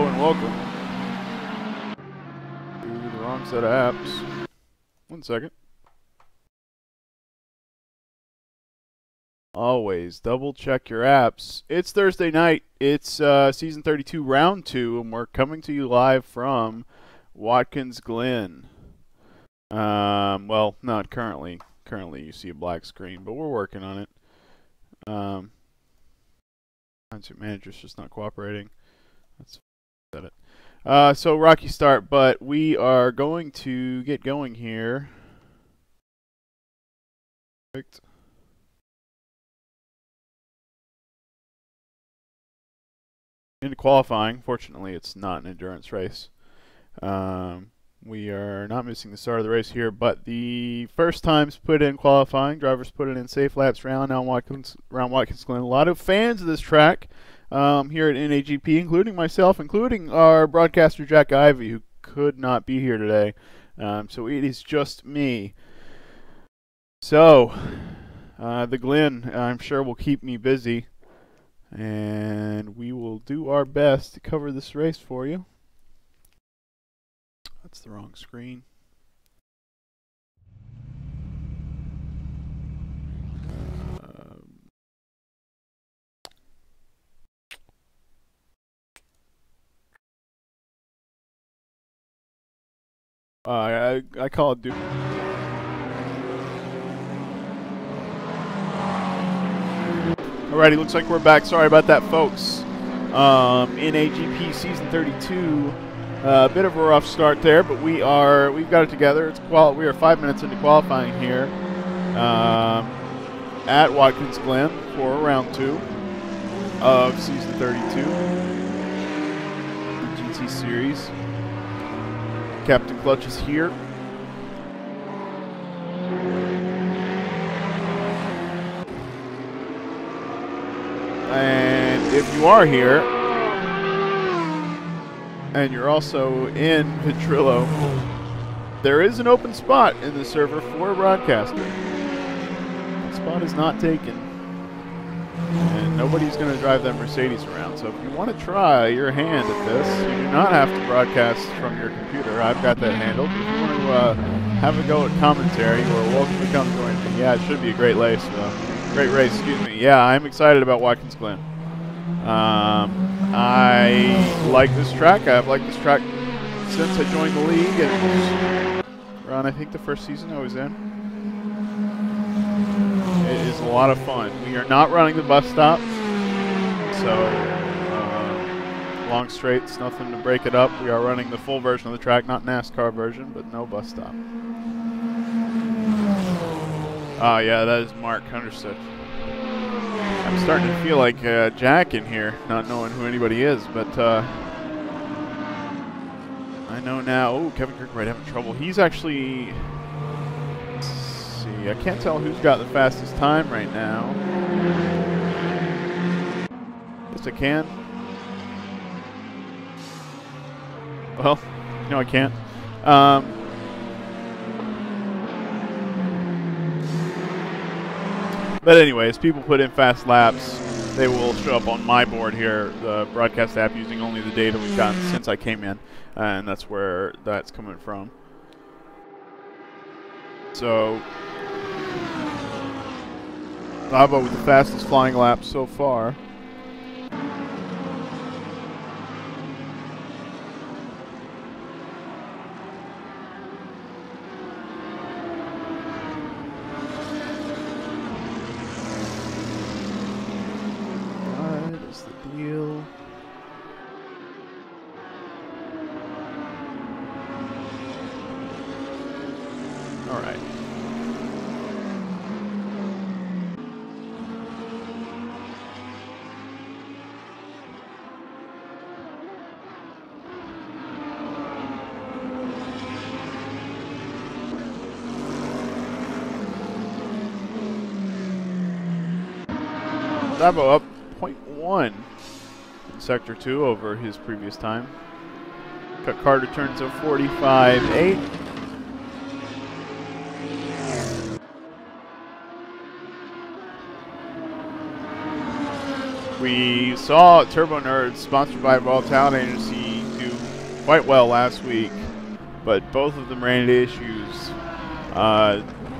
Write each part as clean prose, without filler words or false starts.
Hello and welcome to the wrong set of apps. 1 second. Always double check your apps. It's Thursday night. It's season 32, round 2, and we're coming to you live from Watkins, Glen. Well, not currently. Currently, you see a black screen, but we're working on it. Content manager's just not cooperating. That's it. So rocky start, but we are going to get going here. Perfect. Into qualifying. Fortunately, it's not an endurance race. We are not missing the start of the race here, but the first times put in qualifying, drivers put it in safe laps round Watkins Glen. A lot of fans of this track here at NAGP, including myself, including our broadcaster Jack Ivey, who could not be here today. So it is just me. So the Glen, I'm sure, will keep me busy, and we will do our best to cover this race for you. That's the wrong screen. I call it Duke. Alrighty, looks like we're back. Sorry about that, folks. NAGP season 32. A bit of a rough start there, but we've got it together. We are 5 minutes into qualifying here at Watkins Glen for round 2 of season 32, the GT series. Captain Clutch is here. And if you are here, and you're also in Ventrilo, there is an open spot in the server for a broadcaster. The spot is not taken, and nobody's going to drive that Mercedes around. So if you want to try your hand at this, you do not have to broadcast from your computer. I've got that handled. If you want to have a go at commentary, you are welcome to come join me. Yeah, it should be a great race. Great race, excuse me. Yeah, I'm excited about Watkins Glen. I like this track. I've liked this track since I joined the league, and around, I think, the first season I was in. It is a lot of fun. We are not running the bus stop, so long straights, nothing to break it up. We are running the full version of the track, not NASCAR version, but no bus stop. Oh yeah, that is Mark. Understood. I'm starting to feel like Jack in here, not knowing who anybody is, but I know now. Oh, Kevin Kirkbride having trouble. He's actually, let's see, I can't tell who's got the fastest time right now. Yes, I can. Well, no, I can't. But anyways, people put in fast laps. They will show up on my board here, the broadcast app, using only the data we've gotten since I came in. And that's where that's coming from. So, Szabo with the fastest flying lap so far. Szabo up 0.1 in Sector 2 over his previous time. Cut Carter turns a 45.8. We saw Turbo Nerds, sponsored by Ball Talent Agency, quite well last week, but both of them ran into issues.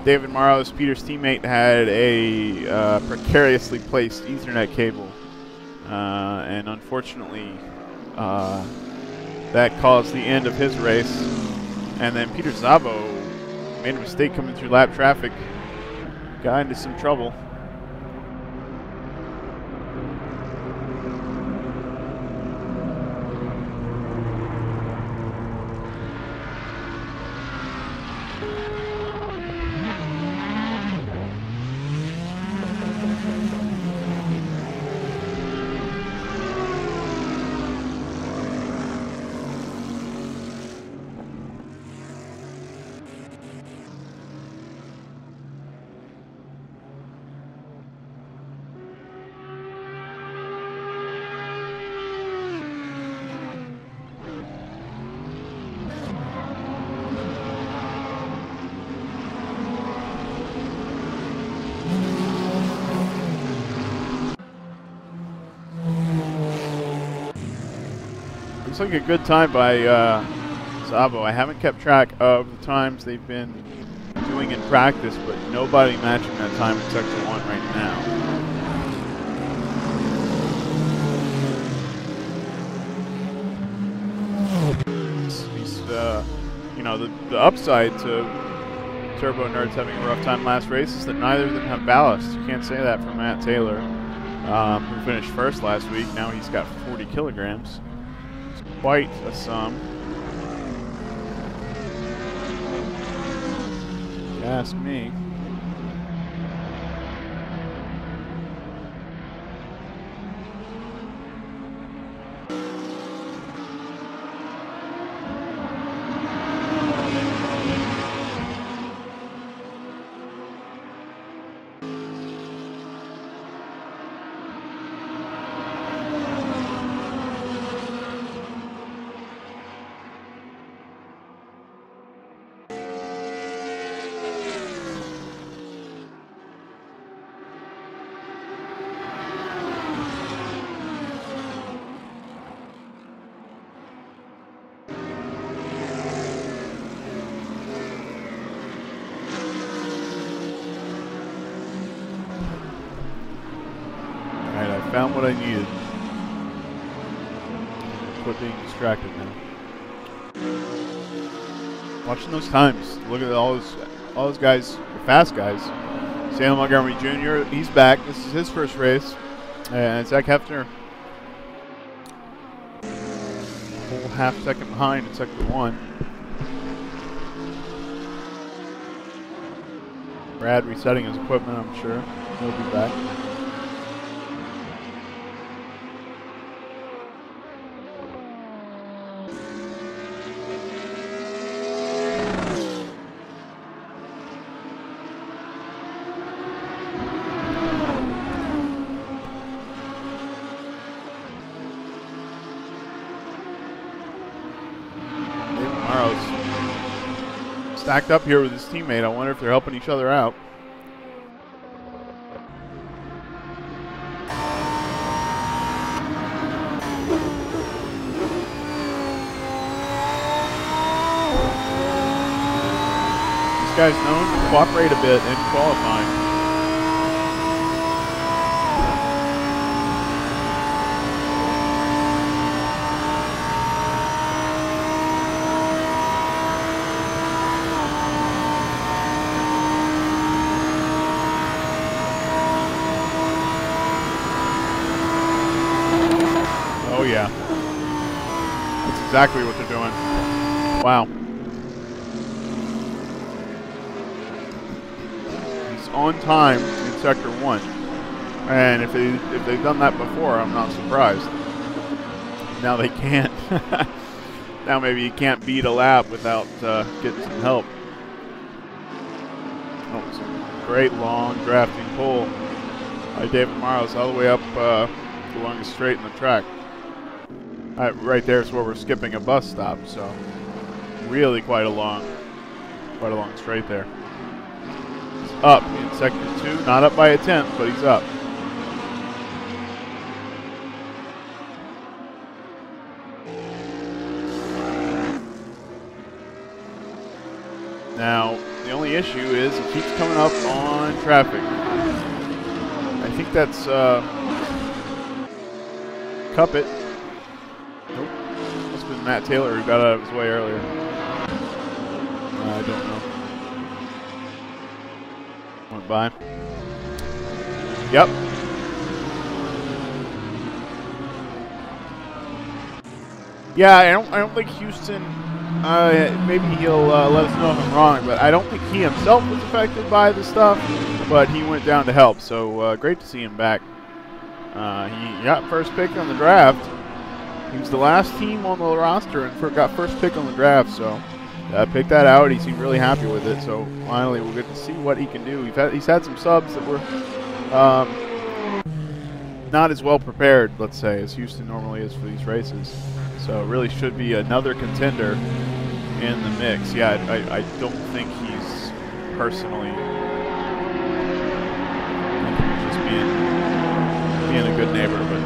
David Morrow's, Peter's teammate, had a precariously placed Ethernet cable, and unfortunately that caused the end of his race. And then Peter Szabo made a mistake coming through lap traffic, got into some trouble. Looks like a good time by Szabo. I haven't kept track of the times they've been doing in practice, but nobody matching that time in Sector 1 right now. You know, the upside to Turbo Nerds having a rough time last race is that neither of them have ballast. You can't say that for Matt Taylor, who finished first last week. Now he's got 40 kilograms. It's quite a sum. If you ask me. Found what I needed. Quit being distracted now. Watching those times. Look at all those guys, the fast guys. Sam Montgomery Jr., he's back. This is his first race. And Zach Hefner, a whole half second behind in sector 1. Brad resetting his equipment, I'm sure. He'll be back. Stacked up here with his teammate. I wonder if they're helping each other out. This guy's known to cooperate a bit in qualifying. Yeah, that's exactly what they're doing. Wow. He's on time in sector 1, and if they've done that before, I'm not surprised. Now they can't. Now maybe you can't beat a lap without getting some help. Oh, some great long drafting pull by David Morrows all the way up the longest straight in the track. Right there is where we're skipping a bus stop, so really quite a long straight there. He's up in sector 2, not up by a tenth, but he's up. Now, the only issue is it keeps coming up on traffic. I think that's Cup it. Nope. Must have been Matt Taylor who got out of his way earlier. I don't know. Went by. Yep. Yeah, I don't think Houston. Maybe he'll let us know if I'm wrong, but I don't think he himself was affected by the stuff. But he went down to help, so great to see him back. He got first pick on the draft. He was the last team on the roster and got first pick on the draft, so picked that out. He seemed really happy with it, so finally we'll get to see what he can do. He's had some subs that were not as well prepared, let's say, as Houston normally is for these races. So it really should be another contender in the mix. Yeah, I don't think he's personally just being a good neighbor, but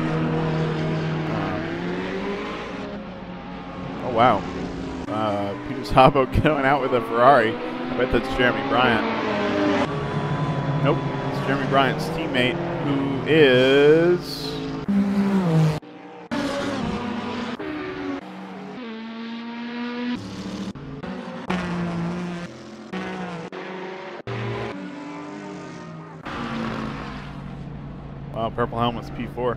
oh wow, Peter Szabo going out with a Ferrari. I bet that's Jeremy Bryant. Nope, it's Jeremy Bryant's teammate, who is purple helmet's P4.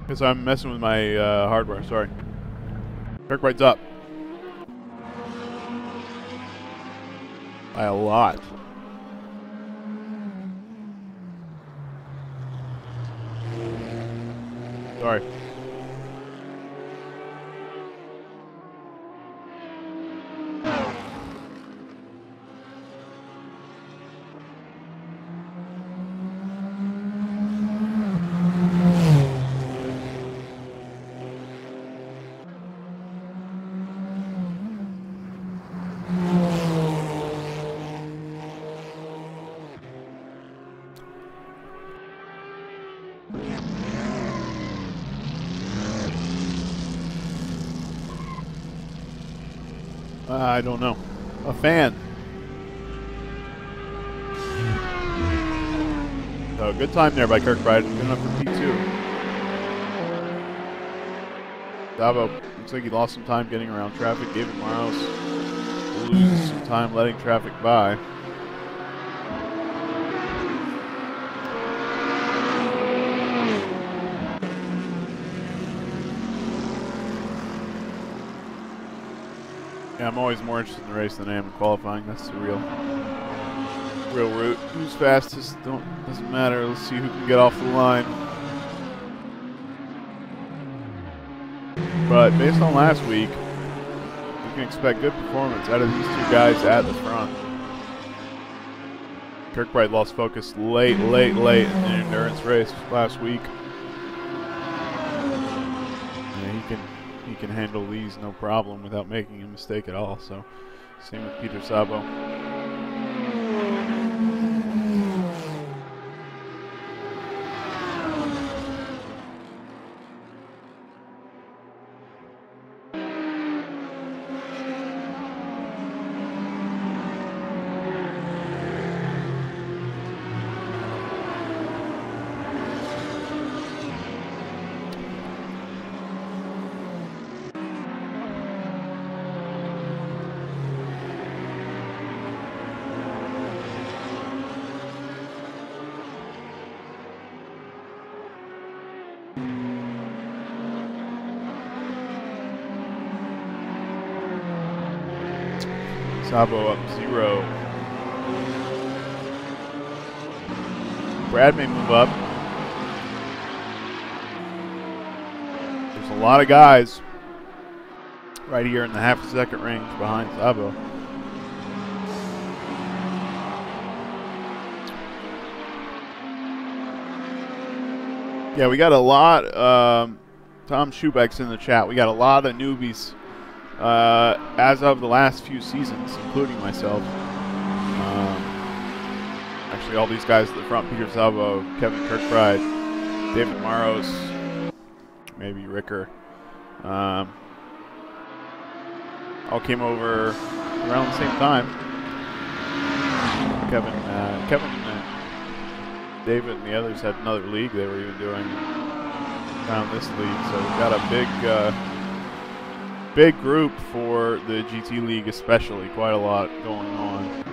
Because I'm messing with my hardware, sorry. Kirkbright's up. By a lot. Sorry. I don't know. A fan. So good time there by Kirkbride. Good enough for P2. Szabo looks like he lost some time getting around traffic. David Miles lose some time letting traffic by. Yeah, I'm always more interested in the race than I am in qualifying. That's the real route. Who's fastest doesn't matter. Let's see who can get off the line. But based on last week, we can expect good performance out of these two guys at the front. Kirkbride lost focus late in the endurance race last week. Yeah, he can handle these no problem without making a mistake at all. So same with Peter Szabo. Szabo up 0. Brad may move up. There's a lot of guys right here in the half-a-second range behind Szabo. Yeah, we got a lot. Tom Schubeck's in the chat. We got a lot of newbies as of the last few seasons, including myself. Actually, all these guys at the front: Peter Szabo, Kevin Kirkbride, David Maros, maybe Ricker. All came over around the same time. Kevin, David, and the others had another league they were even doing around this league. So we've got a big group for the GT League, especially. Quite a lot going on.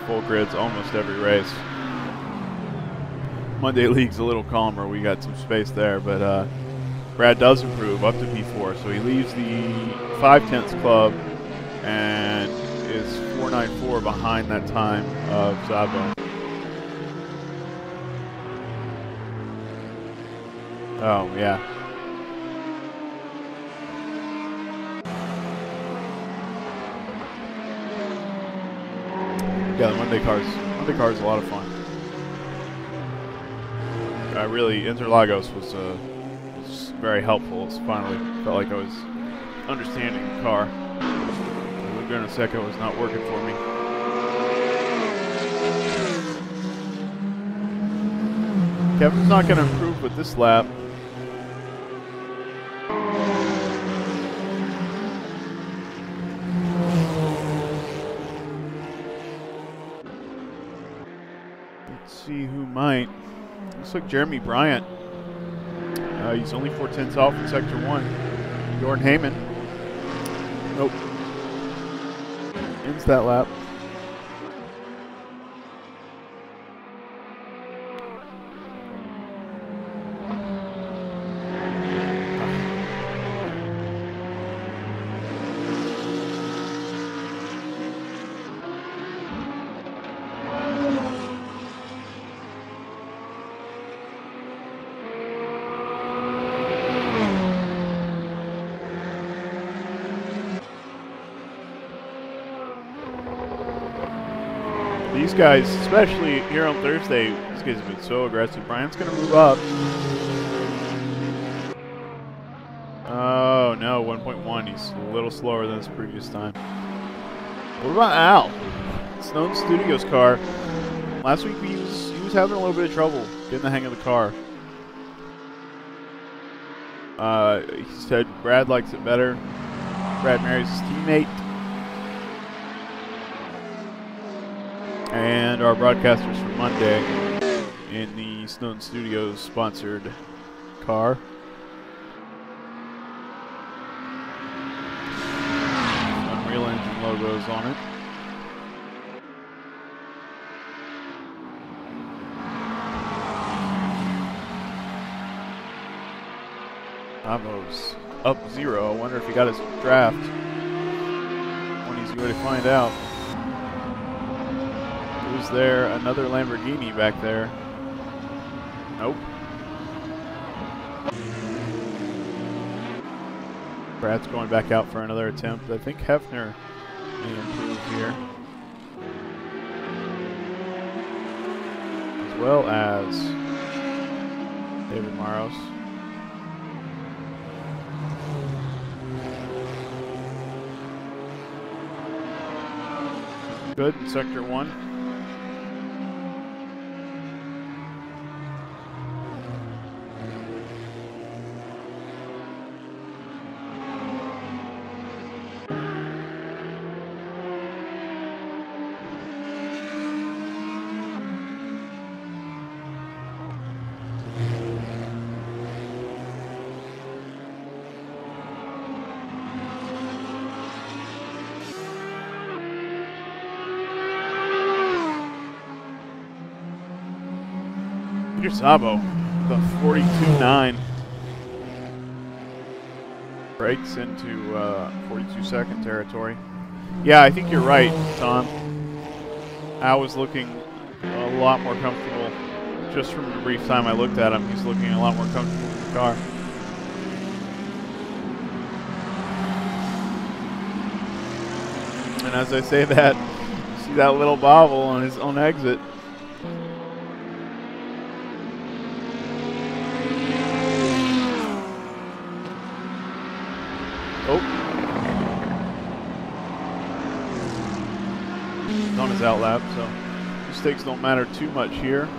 Full grids almost every race. Monday League's a little calmer. We got some space there, but Brad does improve up to P4, so he leaves the 5/10 club and is 4.94 behind that time of Szabo. Oh yeah. Yeah, the Monday cars is a lot of fun. Interlagos was very helpful. It's finally felt like I was understanding the car. Laguna Seca was not working for me. Kevin's not going to improve with this lap. See who might. Looks like Jeremy Bryant. He's only 4/10 off in Sector 1. Jordan Heyman. Nope. Ends that lap. These guys, especially here on Thursday, these guys have been so aggressive. Brian's going to move up. Oh, no, 1.1. He's a little slower than his previous time. What about Al? Snowden Studios car. Last week he was having a little bit of trouble getting the hang of the car. He said Brad likes it better. Brad marries his teammate. And our broadcasters for Monday in the Snowden Studios sponsored car. Unreal Engine logos on it. Szabo's up 0. I wonder if he got his draft. One easy way to find out. Is there another Lamborghini back there? Nope. Brad's going back out for another attempt. I think Hefner may improve here. well as David Maros. Good in sector 1. Szabo, the 42.9, breaks into 42-second territory. Yeah, I think you're right, Tom. I was looking a lot more comfortable. Just from the brief time I looked at him, he's looking a lot more comfortable in the car. And as I say that, you see that little bobble on his own exit. Oh. He's on his out lap, so mistakes don't matter too much here.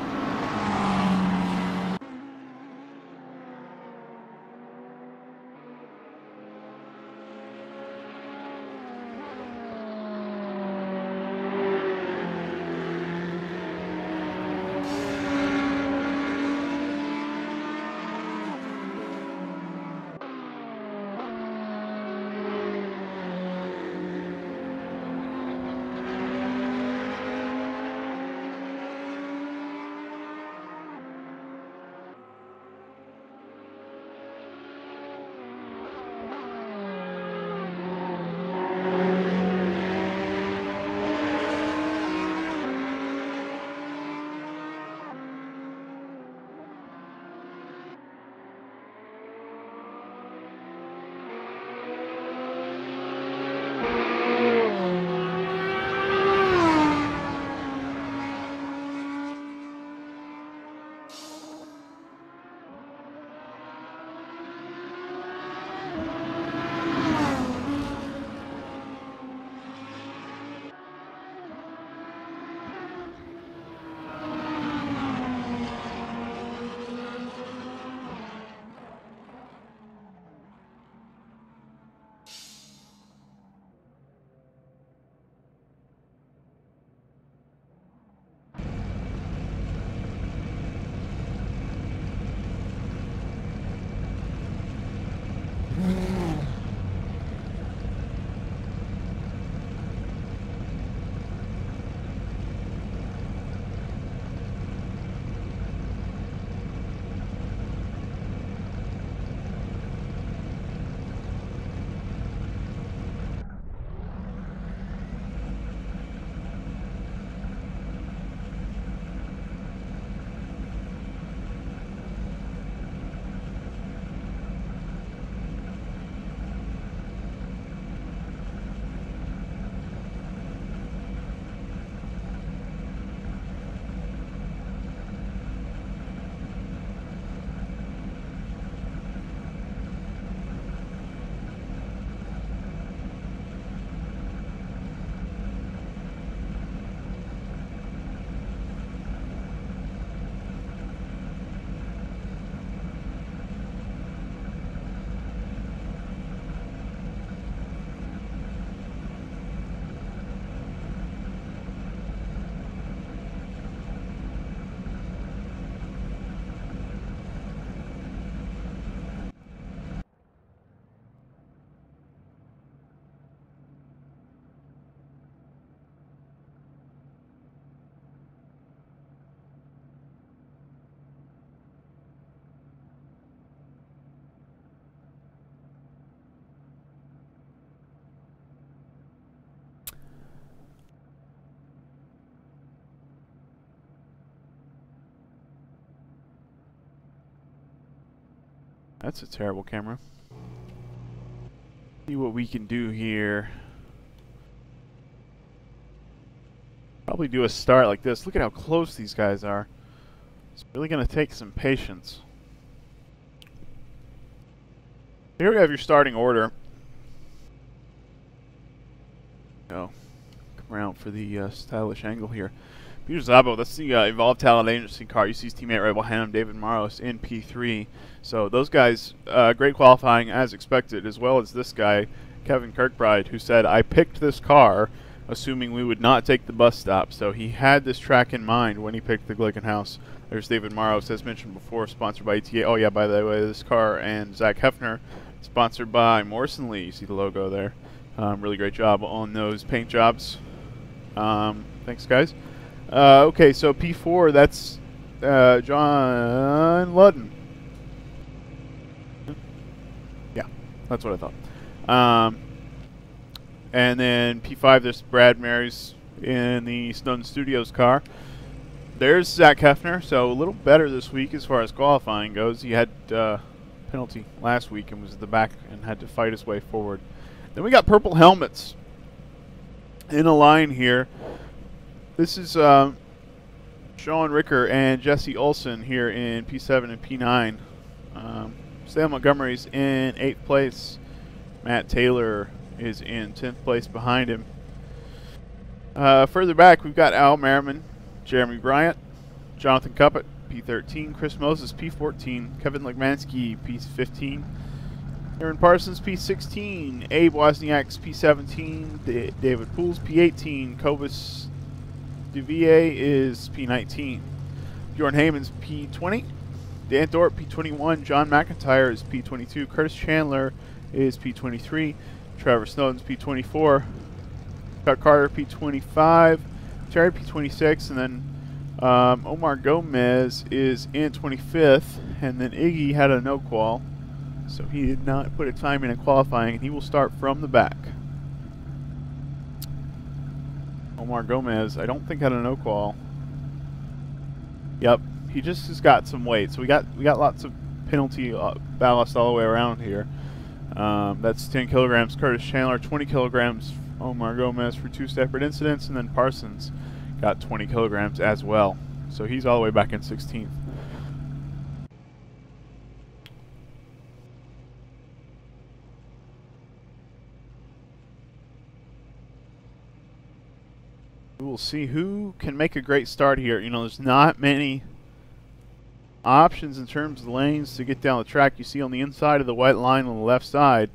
That's a terrible camera. See what we can do here. Probably do a start like this. Look at how close these guys are. It's really going to take some patience. Here we have your starting order. Go. Come around for the stylish angle here. Peter Szabo, that's the Evolved Talent Agency car. You see his teammate right behind him, David Maros, in P3. So those guys, great qualifying as expected, as well as this guy, Kevin Kirkbride, who said, I picked this car assuming we would not take the bus stop. So he had this track in mind when he picked the Glickenhaus. There's David Maros, as mentioned before, sponsored by ETA. Oh yeah, by the way, this car and Zach Hefner, sponsored by Morrison Lee. You see the logo there. Really great job on those paint jobs. Thanks, guys. Okay, so P4, that's John Ludden. Yeah, that's what I thought. And then P5, there's Brad Marys in the Stone Studios car. There's Zach Hefner, so a little better this week as far as qualifying goes. He had penalty last week and was at the back and had to fight his way forward. Then we got purple helmets in a line here. This is Sean Ricker and Jesse Olson here in P7 and P9. Sam Montgomery's in 8th place. Matt Taylor is in 10th place behind him. Further back, we've got Al Merriman, Jeremy Bryant, Jonathan Cuppett, P13, Chris Moses, P14, Kevin Legmansky, P15, Aaron Parsons, P16, Abe Wozniak's P17, David Pools, P18, Cobus DeVier is P19, Jordan Heyman's P20, Dan Thorpe, P21, John McIntyre is P22, Curtis Chandler is P23, Trevor Snowden's P24, Chuck Carter P25, Terry P26, and then Omar Gomez is in 25th, and then Iggy had a no qual, so he did not put a time in qualifying, and he will start from the back. Omar Gomez, I don't think had a no qual. Yep, he just has got some weight, so we got lots of penalty ballast all the way around here. That's 10 kilograms Curtis Chandler, 20 kilograms Omar Gomez for 2 separate incidents, and then Parsons got 20 kilograms as well. So he's all the way back in 16th. We will see who can make a great start here. You know, there's not many options in terms of lanes to get down the track. You see on the inside of the white line on the left side,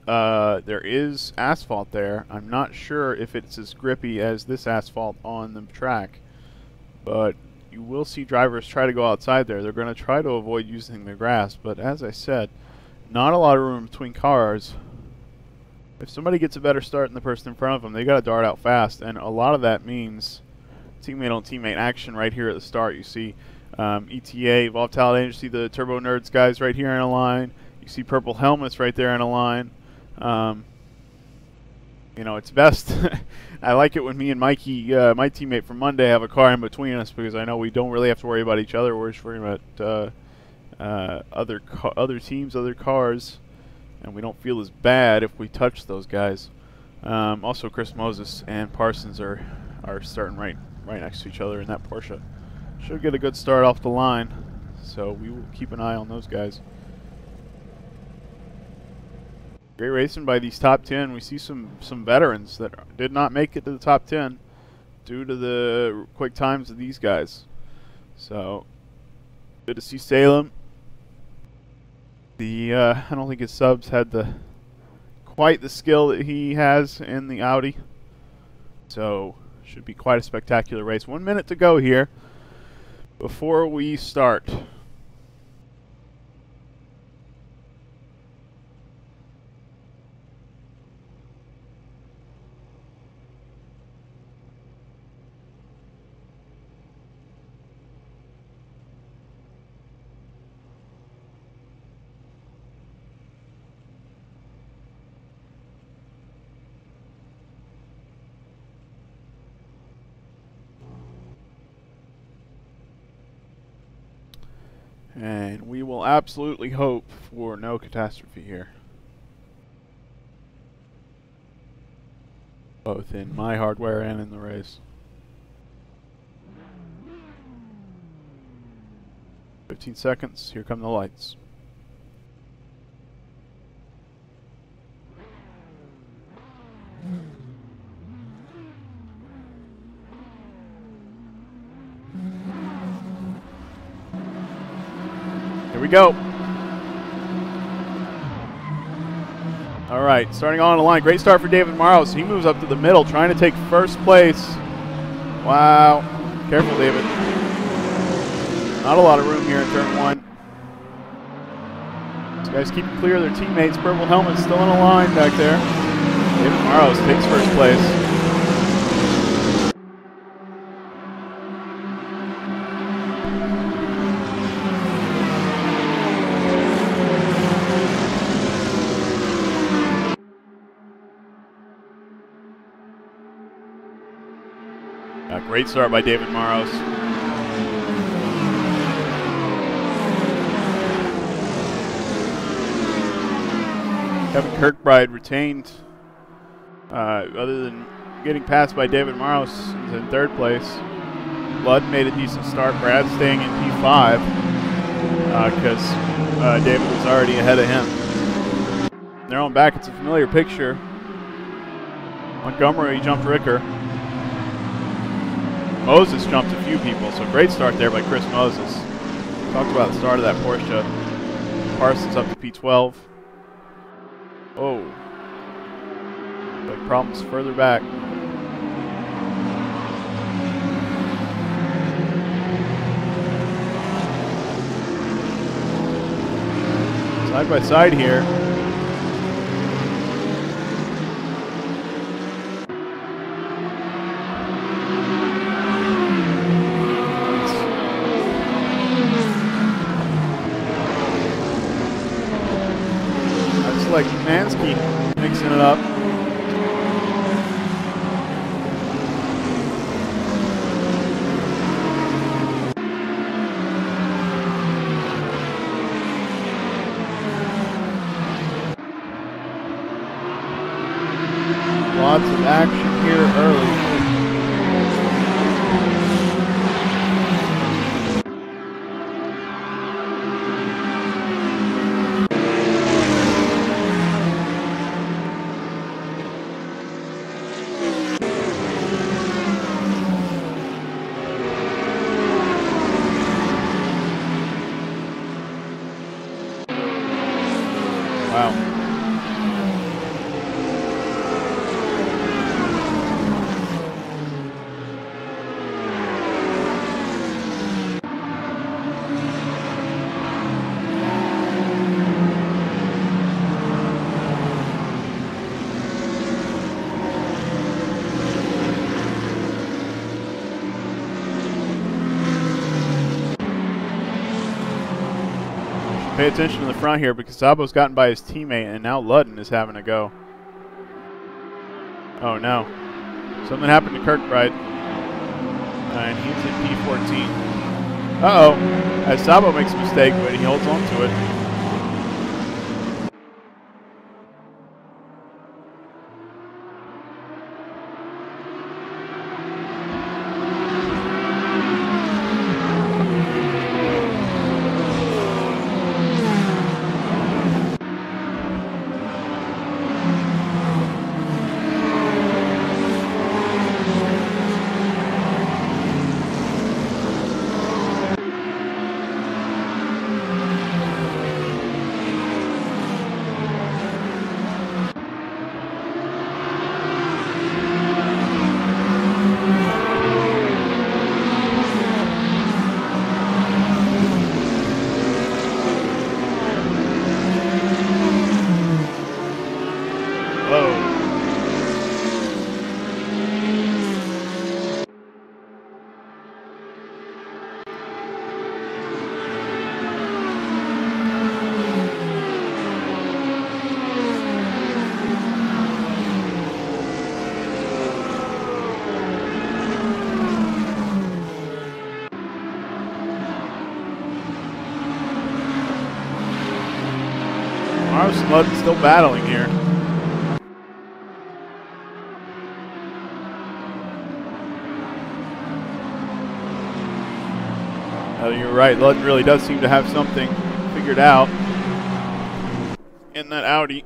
there is asphalt there. I'm not sure if it's as grippy as this asphalt on the track, but you will see drivers try to go outside there. They're going to try to avoid using the grass, but as I said, not a lot of room between cars. If somebody gets a better start than the person in front of them, they got to dart out fast, and a lot of that means teammate on teammate action right here at the start. You see ETA, Evolved Talent Agency, the Turbo Nerds guys right here in a line. You see purple helmets right there in a line. You know, it's best. I like it when me and Mikey, my teammate from Monday, have a car in between us, because I know we don't really have to worry about each other. We're just worrying about other teams, other cars, and we don't feel as bad if we touch those guys. Also, Chris Moses and Parsons are starting right next to each other in that Porsche. Should get a good start off the line, so we will keep an eye on those guys. Great racing by these top 10. We see some veterans that did not make it to the top 10 due to the quick times of these guys. So good to see Salem. I don't think his subs had quite the skill that he has in the Audi. So should be quite a spectacular race. 1 minute to go here before we start. And we will absolutely hope for no catastrophe here, both in my hardware and in the race. 15 seconds. Here come the lights. Here we go. All right, starting on the line. Great start for David Morrows. He moves up to the middle, trying to take first place. Wow. Careful, David. Not a lot of room here in turn 1. These guys keep clear of their teammates. Purple helmet still in a line back there. David Morrows takes first place. A great start by David Morrows. Kevin Kirkbride retained, other than getting passed by David Morrows, is in 3rd place. Blood made a decent start. Brad staying in P5 because David was already ahead of him. They're on back. It's a familiar picture. Montgomery jumped Ricker. Moses jumped a few people, so great start there by Chris Moses. Talked about the start of that Porsche. Parsons up to P12. Oh. Like problems further back. Side by side here. Like Mansky mixing it up. Lots of action here early. Wow. Pay attention to the front here because Szabo's gotten by his teammate and now Ludden is having a go. Oh no. Something happened to Kirkbride. And he's in P14. Uh-oh. As Szabo makes a mistake, but he holds on to it. Ludden's still battling here. You're right. Ludden really does seem to have something figured out in that Audi.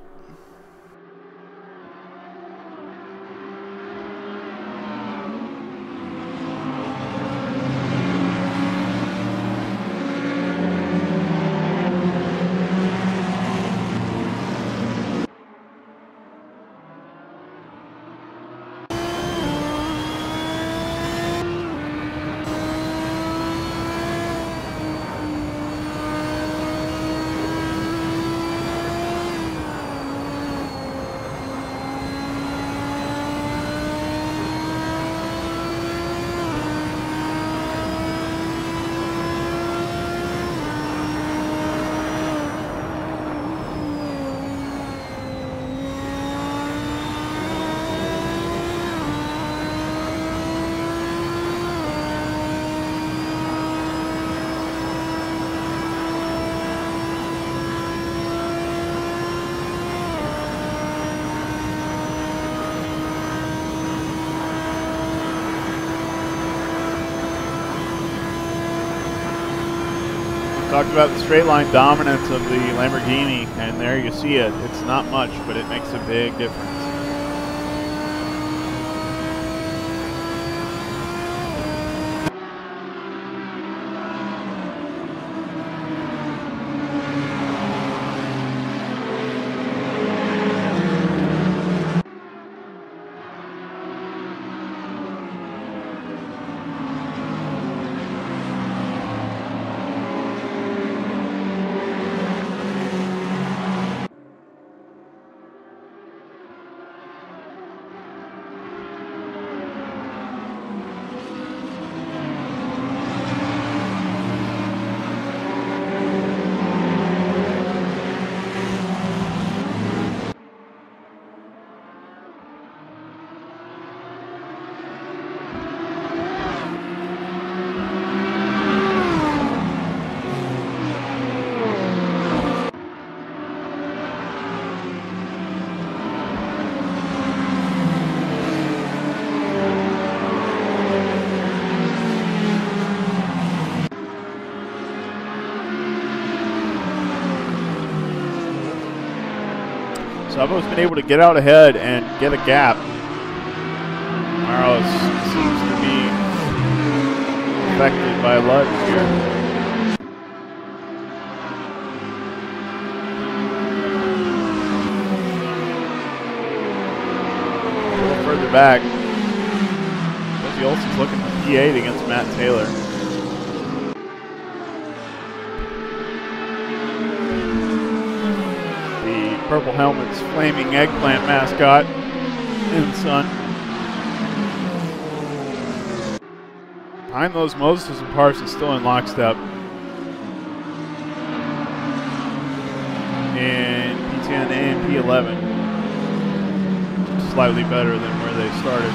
Talked about the straight line dominance of the Lamborghini, and there you see it. It's not much, but it makes a big difference. Szabo's been able to get out ahead and get a gap. Morales seems to be affected by Lutz here. A little further back. Josie Olson's looking for P8 against Matt Taylor. Purple helmet's flaming eggplant mascot in the sun. Behind those, Moses and Parsons still in lockstep. In P10 and P11. Slightly better than where they started.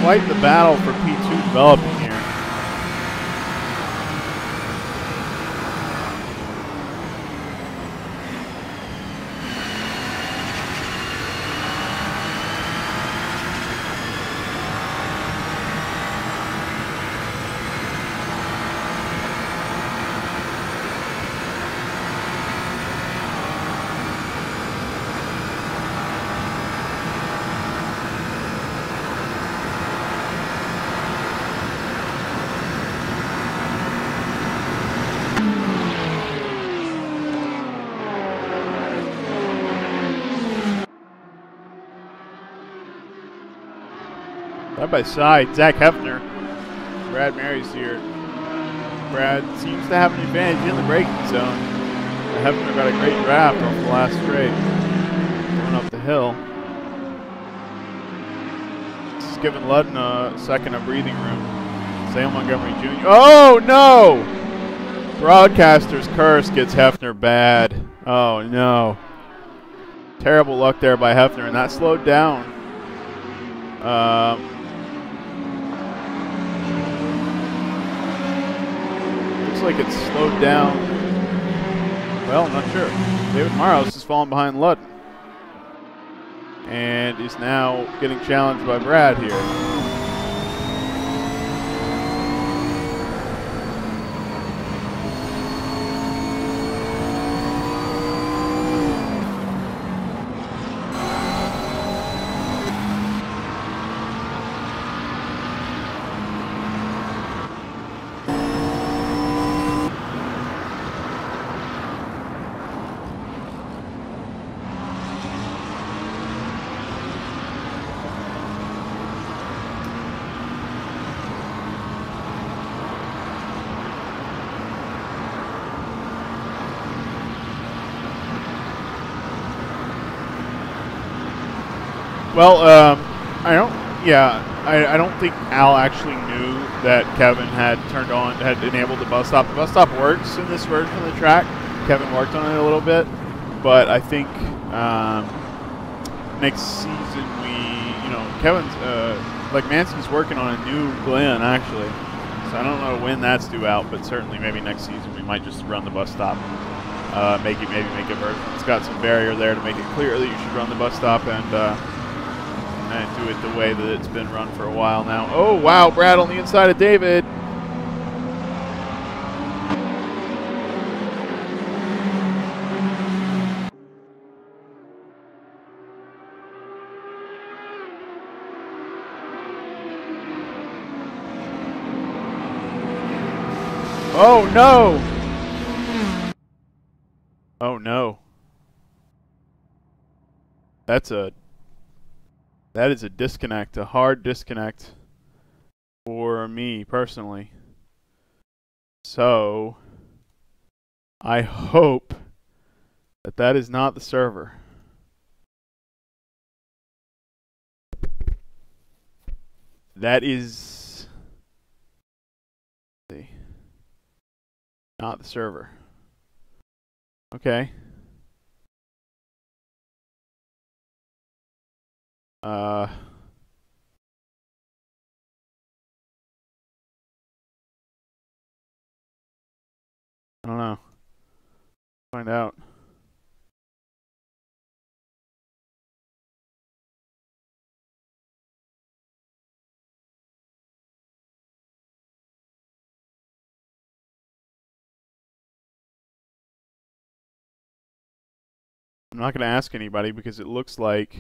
Quite the battle for P2 developing here. Side by side, Zach Hefner Brad Mary's here. Brad seems to have an advantage in the braking zone. Hefner got a great draft off the last straight. Going up the hill. This is giving Ludden a second of breathing room. Sam Montgomery Jr. Oh, no! Broadcaster's curse gets Hefner bad. Oh, no. Terrible luck there by Hefner, and that slowed down. Looks like it's slowed down. Well, I'm not sure. David Maros has fallen behind Ludden. And is now getting challenged by Brad here. Well, I don't think Al actually knew that Kevin had enabled the bus stop. The bus stop works in this version of the track. Kevin worked on it a little bit, but I think next season Kevin's like Mansky's working on a new Glen actually, so I don't know when that's due out, but certainly maybe next season we might just run the bus stop, maybe make it version. It's got some barrier there to make it clear that you should run the bus stop and do it the way that it's been run for a while now. Oh, wow, Brad on the inside of David. Oh, no. Oh, no. That is a disconnect, a hard disconnect for me personally. So I hope that that is not the server. That is not the server. Okay. I don't know. Find out. I'm not going to ask anybody because it looks like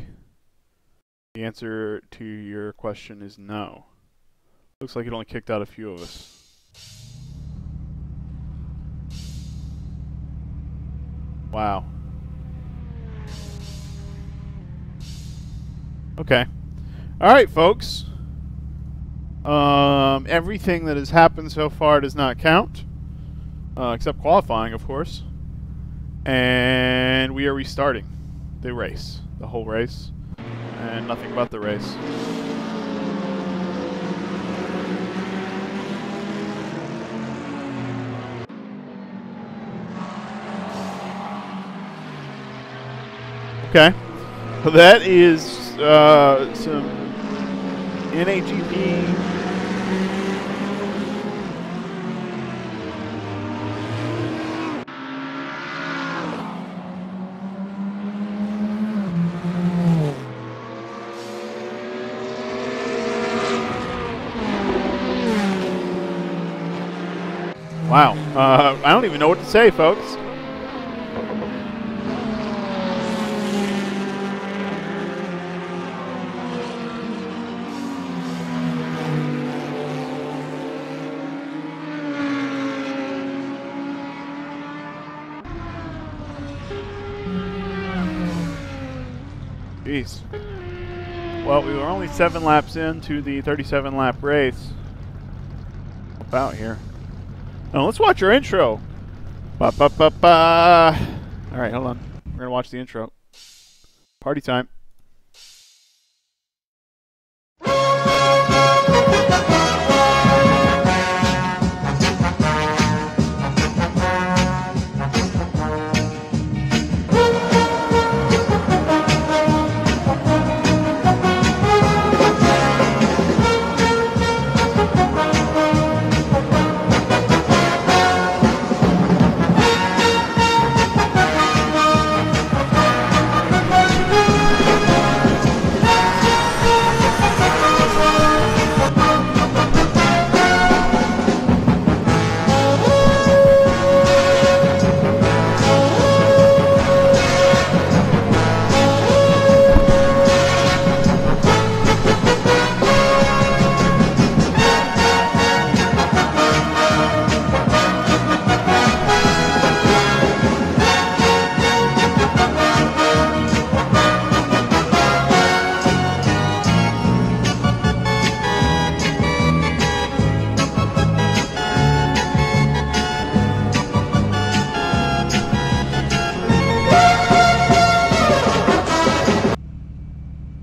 the answer to your question is no. Looks like it only kicked out a few of us. Wow. Okay. All right, folks. Everything that has happened so far does not count, except qualifying, of course. And we are restarting the race, the whole race, and nothing but the race. Okay, so that is some NAGP Wow. I don't even know what to say, folks. Jeez. Well, we were only 7 laps into the 37-lap race. help out here. Oh, let's watch our intro. Ba ba ba ba. All right, hold on. We're gonna watch the intro. Party time.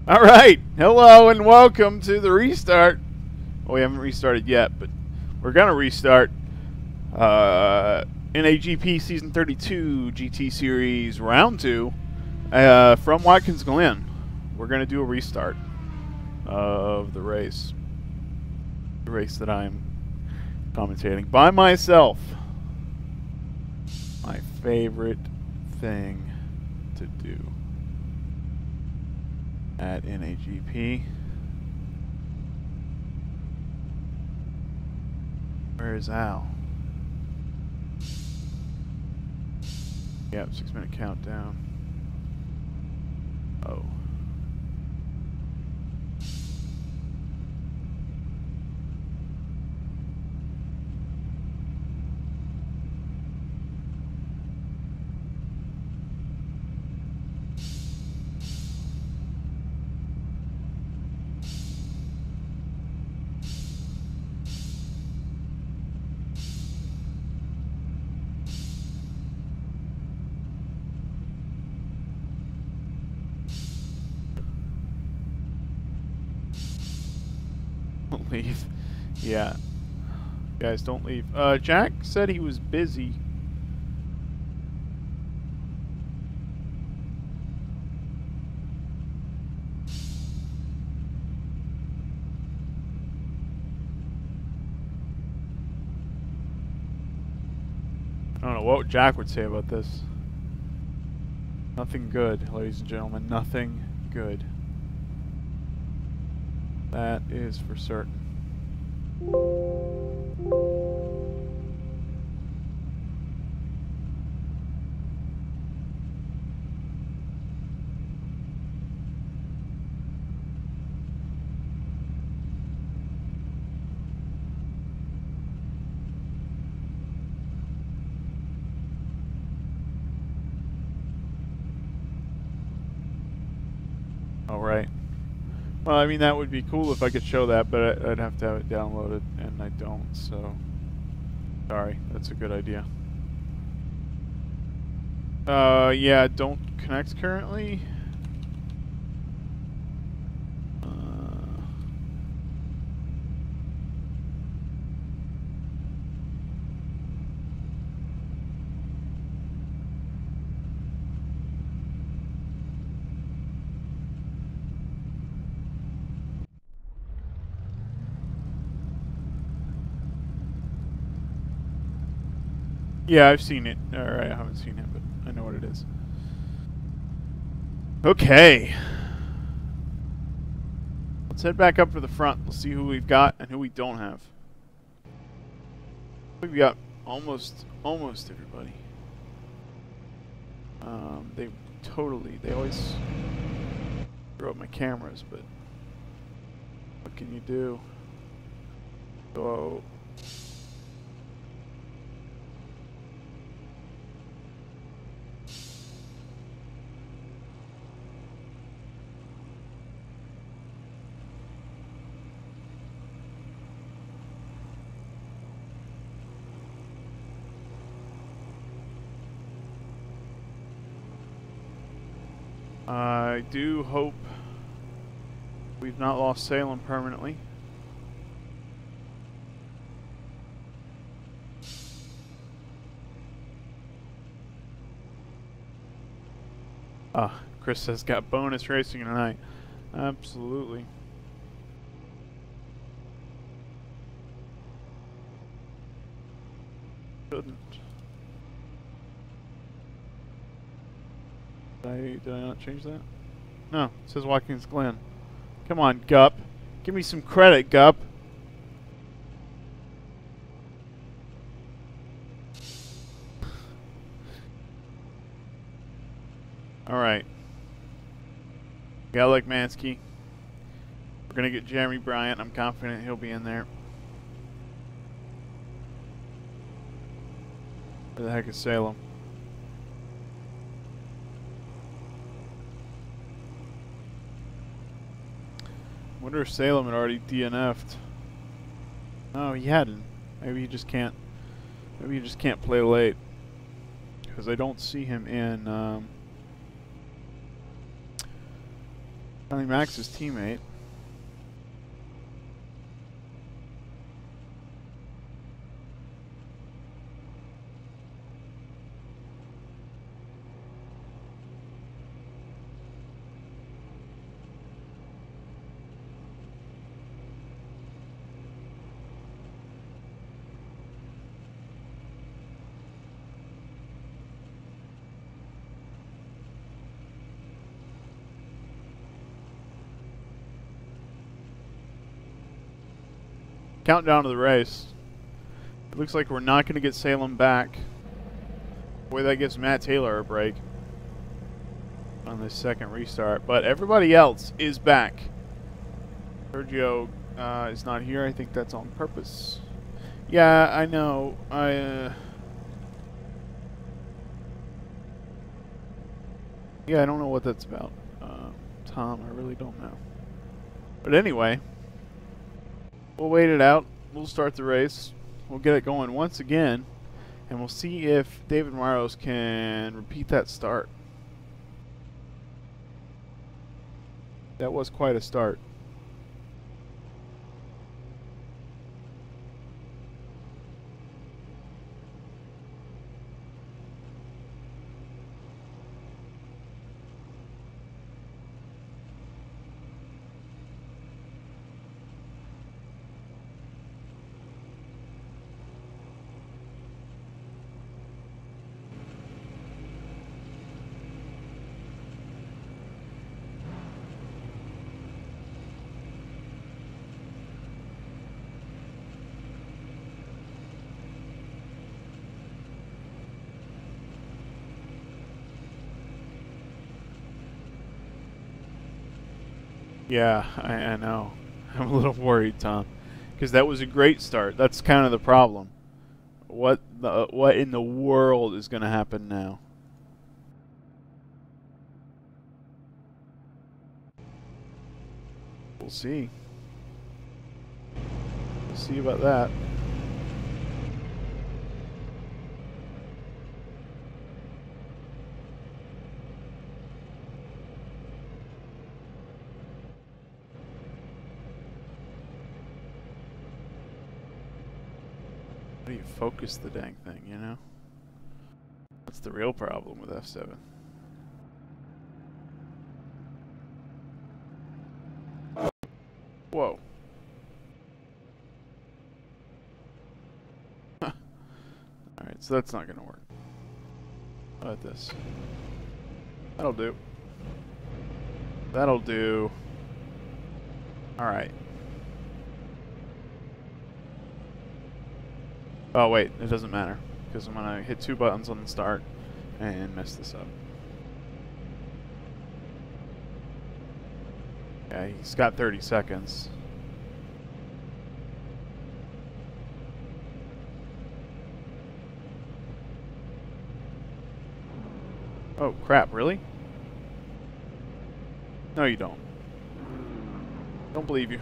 All right, hello and welcome to the restart. Well, we haven't restarted yet, but we're gonna restart. NAGP Season 32 GT Series Round 2 from Watkins, Glen. We're gonna do a restart of the race that I'm commentating by myself. My favorite thing to do at NAGP. Where is Al? Yep, 6-minute countdown. Oh. Don't leave. Yeah. Guys, don't leave. Jack said he was busy. I don't know what Jack would say about this. Nothing good, ladies and gentlemen. Nothing good. That is for certain. All right. Well, I mean, that would be cool if I could show that, but I'd have to have it downloaded, and I don't, so... Sorry, that's a good idea. Yeah, don't connect currently. Yeah, I've seen it. Alright, I haven't seen it, but I know what it is. Okay. Let's head back up to the front. We'll see who we've got and who we don't have. We've got almost everybody. They always throw up my cameras, but what can you do? So... I do hope we've not lost Salem permanently. Chris has got bonus racing tonight. Absolutely. Shouldn't. Did I not change that? No, it says Watkins Glen. Come on, Gup. Give me some credit, Gup. Alright. Got like Mansky. We're going to get Jeremy Bryant. I'm confident he'll be in there. Where the heck is Salem? Wonder if Salem had already DNF'd. No, he hadn't. Maybe he just can't. Maybe he just can't play late. Because I don't see him in Johnny Max's teammate. Countdown to the race. It looks like we're not going to get Salem back. Boy, that gives Matt Taylor a break on this second restart. But everybody else is back. Sergio is not here. I think that's on purpose. Yeah, I know. Yeah, I don't know what that's about. Tom, I really don't know. But anyway, we'll wait it out. We'll start the race. We'll get it going once again. And we'll see if David Maros can repeat that start. That was quite a start. Yeah, I know. I'm a little worried, Tom, because that was a great start. That's kind of the problem. What in the world is going to happen now? We'll see. We'll see about that. How do you focus the dang thing, you know? That's the real problem with F7. Whoa. Alright, so that's not going to work. How about this? That'll do. That'll do. Alright. Oh wait, it doesn't matter, because I'm going to hit 2 buttons on the start and mess this up. Yeah, he's got 30 seconds. Oh crap, really? No you don't. Don't believe you.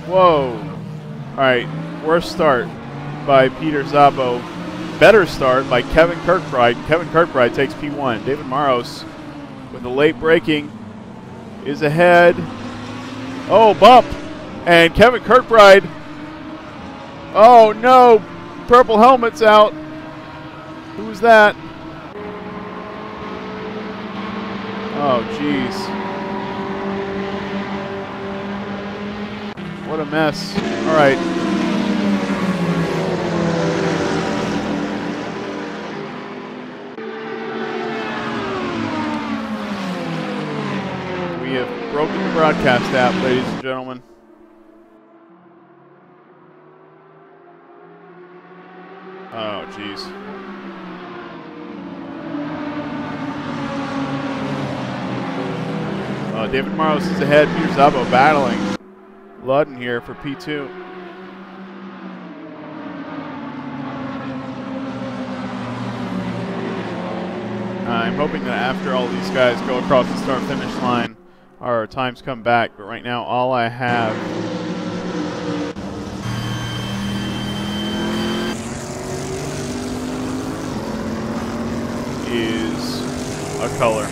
Whoa. All right, worst start by Peter Szabo. Better start by Kevin Kirkbride. Kevin Kirkbride takes P1. David Maros with a late braking is ahead. Oh, bump. And Kevin Kirkbride. Oh, no. Purple helmet's out. Who was that? Oh, jeez. What a mess. All right. We have broken the broadcast app, ladies and gentlemen. Oh, jeez. David Maros is ahead. Peter Szabo battling Ludden here for P2. I'm hoping that after all these guys go across the start-finish line, our times come back. But right now, all I have is a color.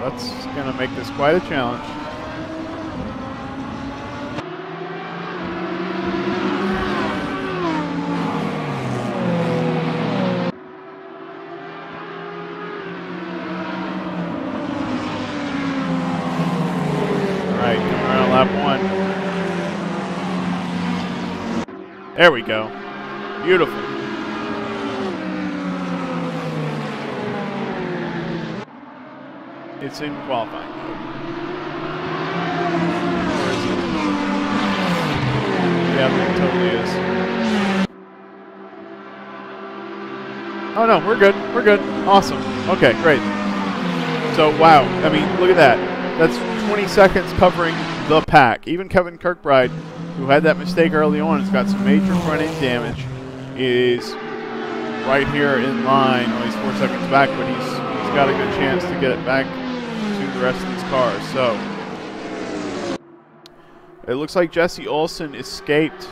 That's going to make this quite a challenge. All right, coming around lap 1. There we go. Beautiful. It's in qualifying. Where is it? Yeah, it totally is. Oh no, we're good. We're good. Awesome. Okay, great. So, wow. I mean, look at that. That's 20 seconds covering the pack. Even Kevin Kirkbride, who had that mistake early on, has got some major front end damage, is right here in line. Oh, he's 4 seconds back, but he's got a good chance to get it back to the rest of these cars. So it looks like Jesse Olsen escaped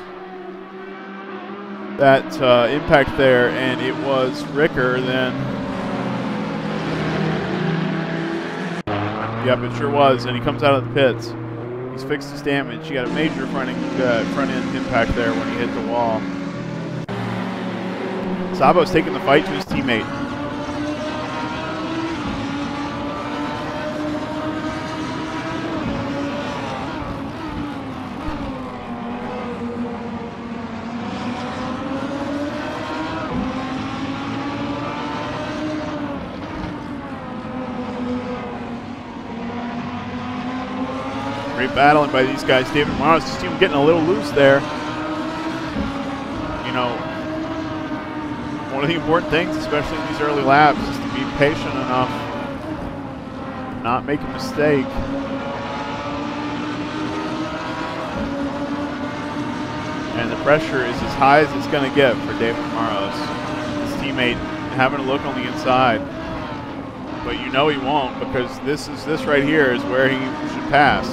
that impact there, and it was Ricker then. Yep, it sure was, and he comes out of the pits. He's fixed his damage. He got a major front end impact there when he hit the wall. Szabo's taking the fight to his teammate. Great battling by these guys. David Maros' team getting a little loose there. You know, one of the important things, especially in these early laps, is to be patient enough, not make a mistake. And the pressure is as high as it's going to get for David Maros. His teammate having a look on the inside. But you know he won't, because this right here is where he should pass.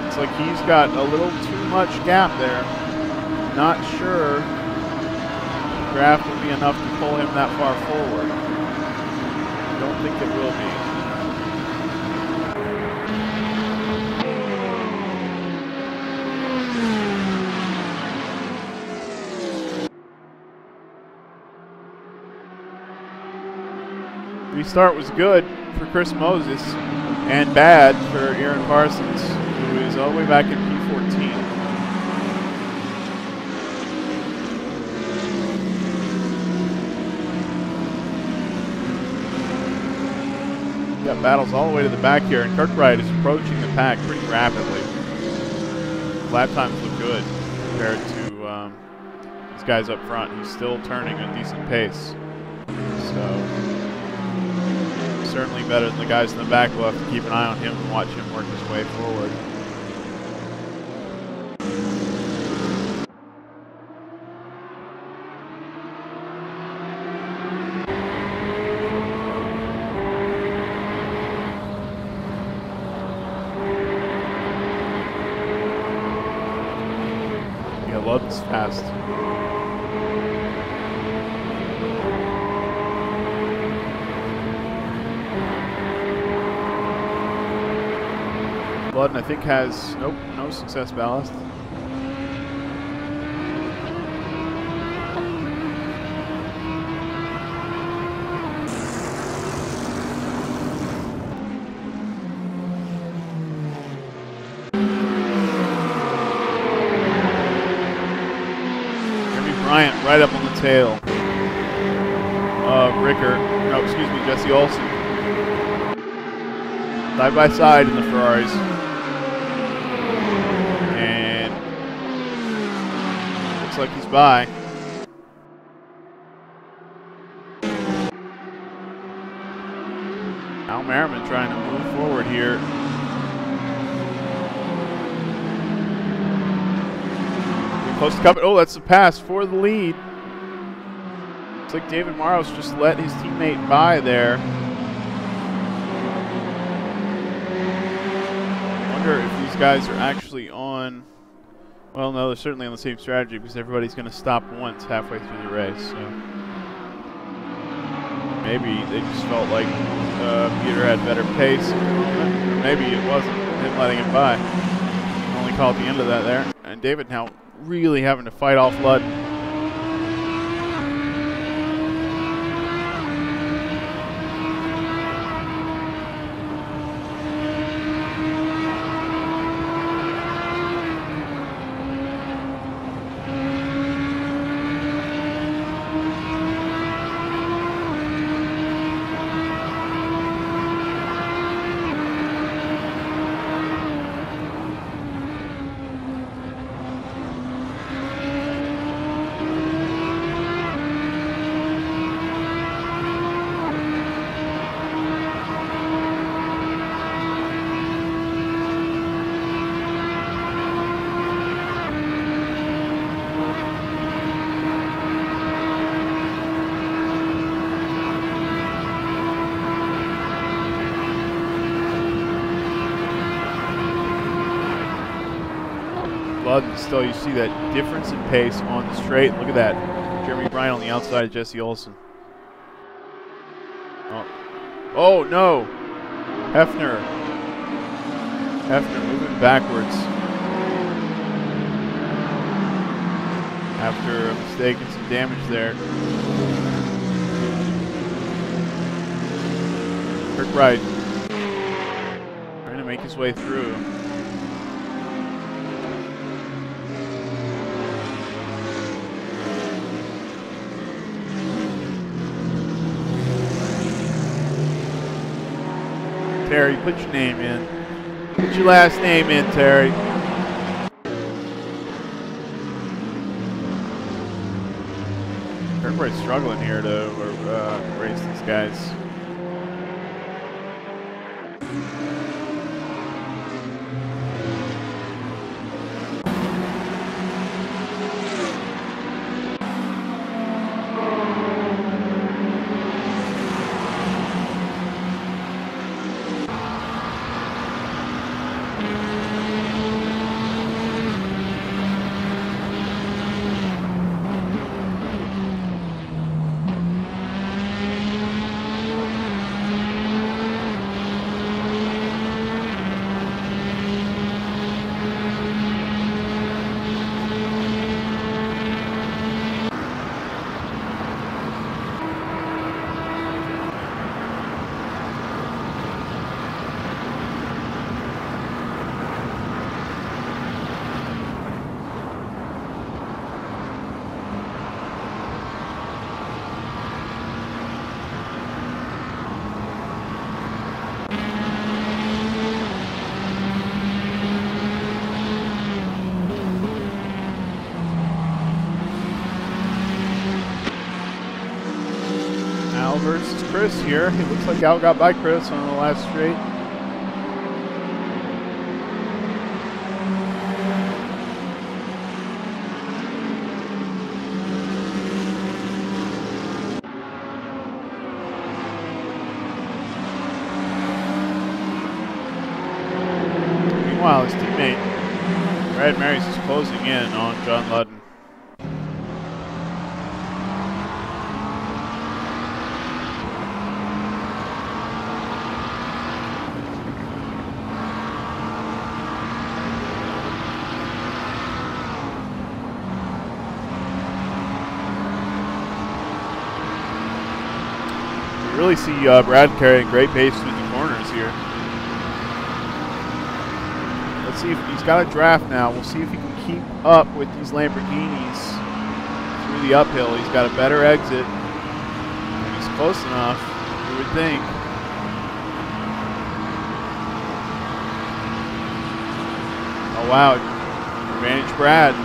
It's like he's got a little too much gap there. Not sure the draft will be enough to pull him that far forward. Don't think it will be. Restart was good for Chris Moses and bad for Aaron Parsons, who is all the way back in P14. Got battles all the way to the back here, and Kirkbride is approaching the pack pretty rapidly. Lap times look good compared to these guys up front. He's still turning a decent pace. So certainly better than the guys in the back. We'll have to keep an eye on him and watch him work his way forward. Blood's fast. Blood, I think, has no success ballast. Right up on the tail of Jesse Olsen. Side by side in the Ferraris. And looks like he's by. Al Merriman trying to move forward here. Close to coming. Oh, that's a pass for the lead. Looks like David Morrow's just let his teammate by there. I wonder if these guys are actually on. Well, no, they're certainly on the same strategy because everybody's going to stop once halfway through the race. So maybe they just felt like Peter had better pace. Or maybe it wasn't him letting him by. Only call at the end of that there. And David now really having to fight off Ludd. Still, you see that difference in pace on the straight. Look at that. Jeremy Bryant on the outside of Jesse Olsen. Oh no! Hefner moving backwards after a mistake and some damage there. Kirk Wright trying to make his way through. Terry, put your name in. Put your last name in, Terry. Everybody's struggling here to race these guys. Versus Chris here. It looks like Al got by Chris on the last straight. Meanwhile, his teammate Brad Mary's just closing in on John Ludden. You really see Brad carrying great pace through the corners here. Let's see if he's got a draft now. We'll see if he can keep up with these Lamborghinis through the uphill. He's got a better exit. And he's close enough, you would think. Oh wow, advantage Brad.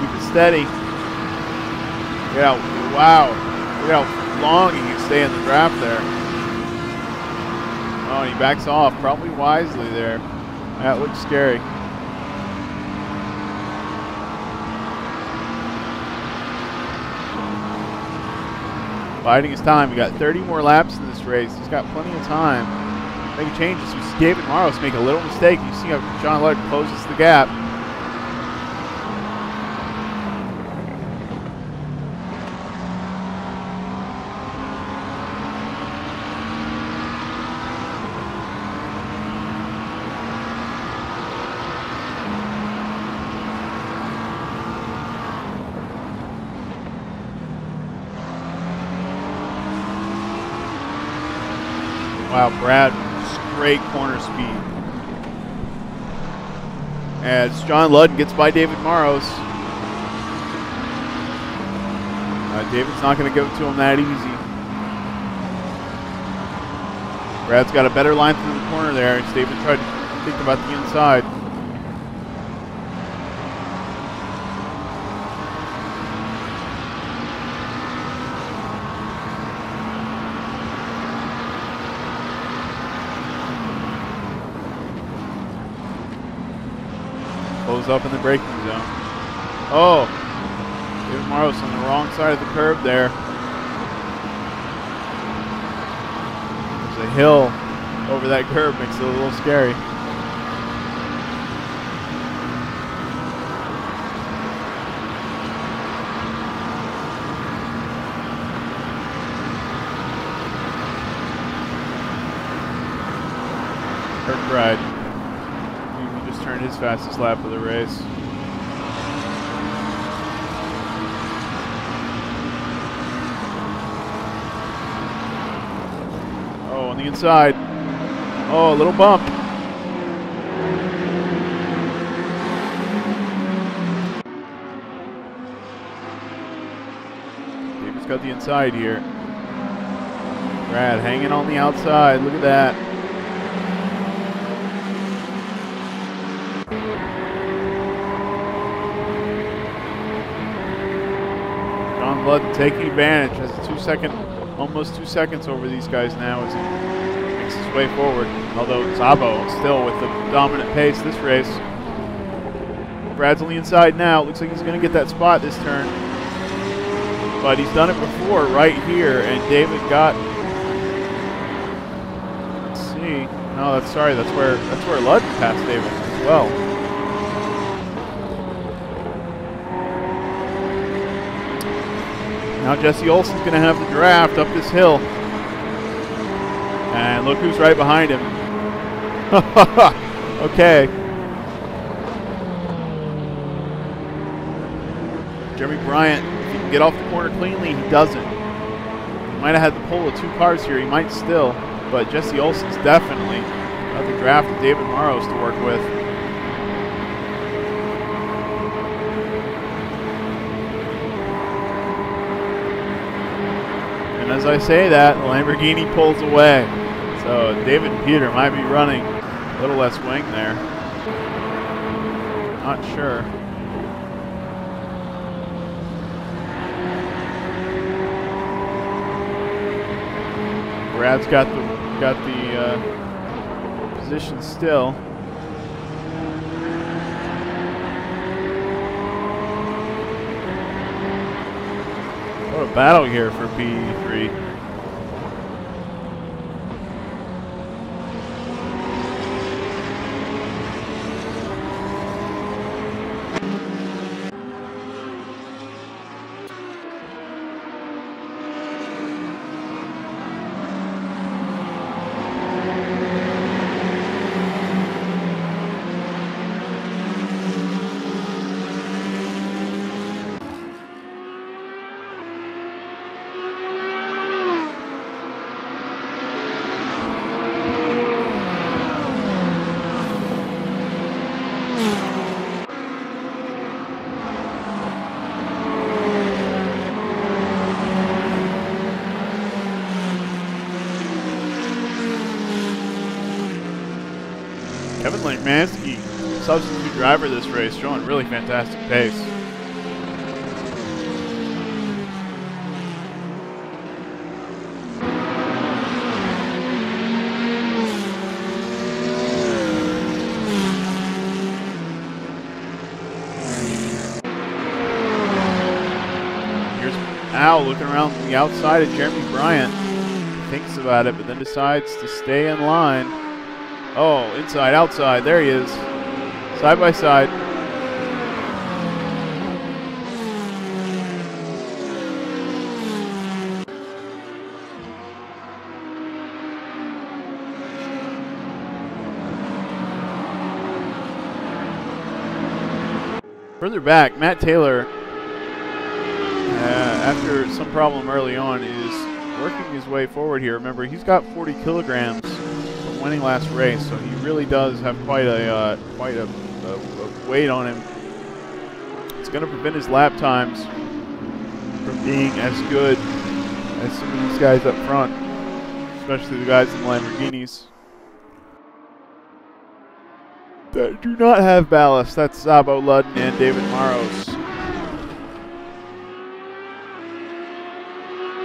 Keep it steady. Look at how, wow, look at how long he can stay in the draft there. Oh, and he backs off, probably wisely there. That looks scary. Biding his time. We got 30 more laps in this race. He's got plenty of time. Making changes. We see David Morrows make a little mistake. You see how John Ludden closes the gap. Wow, Brad, great corner speed. As John Ludden gets by David Morrows. David's not going to give it to him that easy. Brad's got a better line through the corner there. As David tried to think about the inside. Close up in the braking zone. Oh, David Morrows on the wrong side of the curb there. There's a hill over that curb, makes it a little scary. Kirkbride. Turned his fastest lap of the race. Oh, on the inside. Oh, a little bump. David's got the inside here. Brad hanging on the outside. Look at that. Ludden taking advantage, has almost 2 seconds over these guys now as he makes his way forward. Although Szabo still with the dominant pace this race. Brad's on the inside now. Looks like he's going to get that spot this turn. But he's done it before right here, and David got. Let's see. No, that's where Ludden passed David as well. Now Jesse Olsen's going to have the draft up this hill. And look who's right behind him. Okay. Jeremy Bryant, if he can get off the corner cleanly, he doesn't. He might have had the pull of 2 cars here. He might still. But Jesse Olsen's definitely got the draft of David Morrows to work with. As I say that, the Lamborghini pulls away. So David and Peter might be running a little less wing there. Not sure. Brad's got the position still. What a battle here for P3. Kevin Lemansky, substitute driver this race, showing really fantastic pace. Here's Al looking around the outside of Jeremy Bryant. Thinks about it, but then decides to stay in line. Oh, inside, outside, there he is. Side by side. Further back, Matt Taylor, after some problem early on, is working his way forward here. Remember, he's got 40 kilograms from winning last race, so he really does have quite a weight on him. It's going to prevent his lap times from being as good as some of these guys up front, especially the guys in the Lamborghinis that do not have ballast. That's Szabo, Ludden, and David Maros.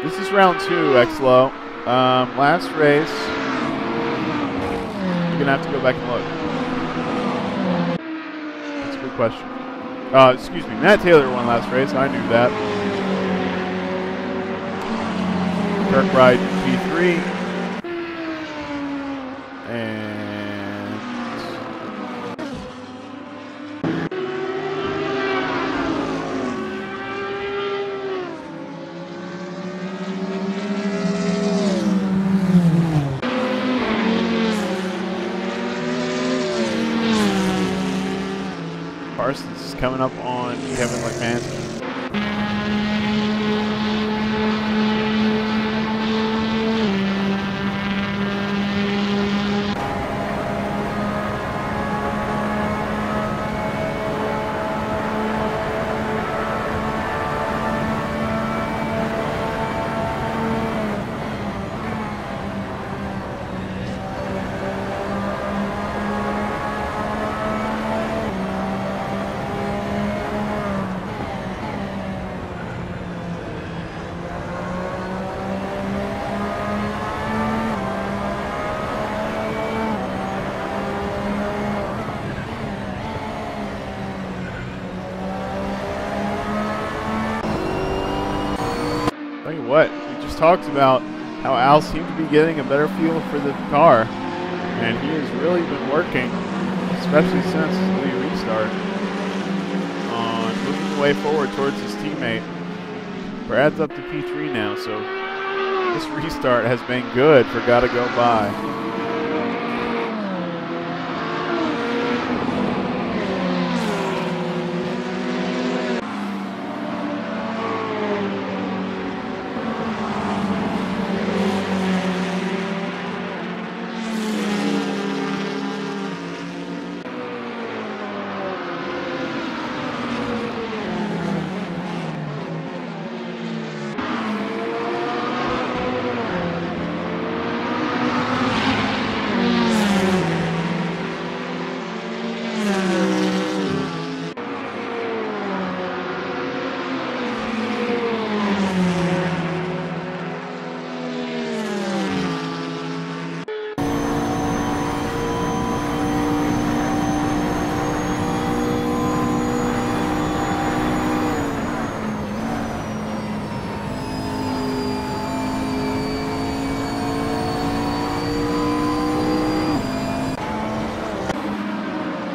This is round 2, Xlo. Last race, you're going to have to go back and look. That's a good question. Excuse me, Matt Taylor won last race. I knew that. Kirkbride P3. And Parsons is coming up on Kevin Lemansky. Tell you what, we just talked about how Al seemed to be getting a better feel for the car, and he has really been working, especially since the restart, on moving the way forward towards his teammate. Brad's up to P3 now, so this restart has been good for Gotta Go By.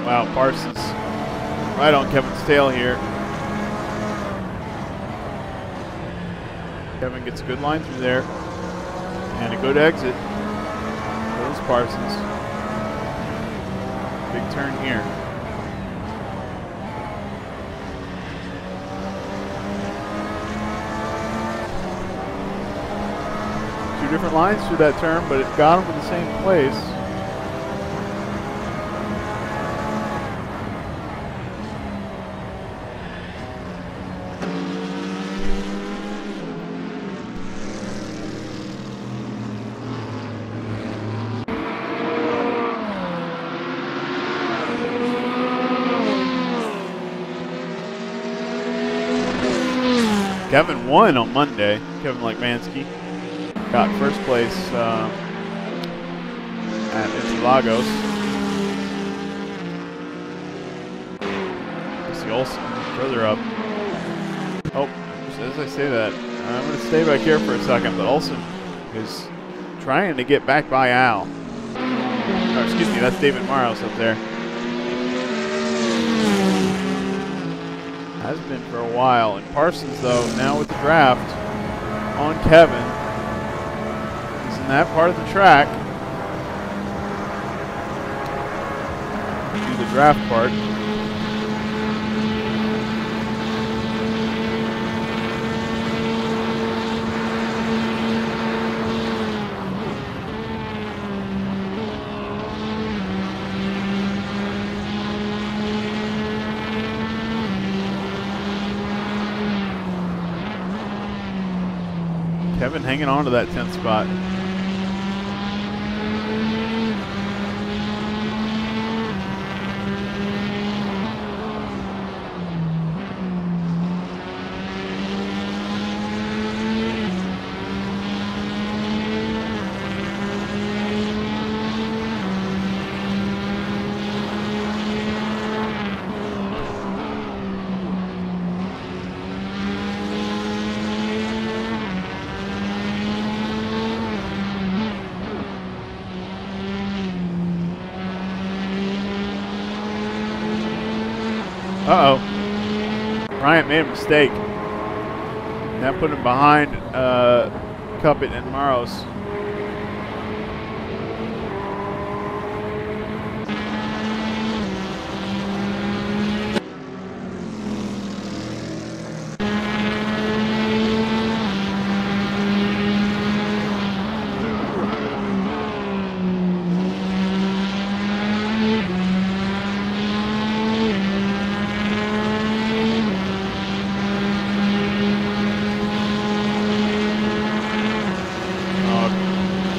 Wow, Parsons right on Kevin's tail here. Kevin gets a good line through there. And a good exit. Goes Parsons. Big turn here. Two different lines through that turn, but it got him to the same place. Kevin won on Monday. Kevin Lekmansky got first place at Interlagos. See Olsen further up. Oh, as I say that, I'm going to stay back here for a second, but Olsen is trying to get back by Al. Oh, excuse me, that's David Maros up there. Has been for a while. And Parsons, though, now with the draft on Kevin. He's in that part of the track. Do the draft part. Kevin hanging on to that 10th spot. Uh-oh. Bryant made a mistake. That put him behind Cuppet and Maros.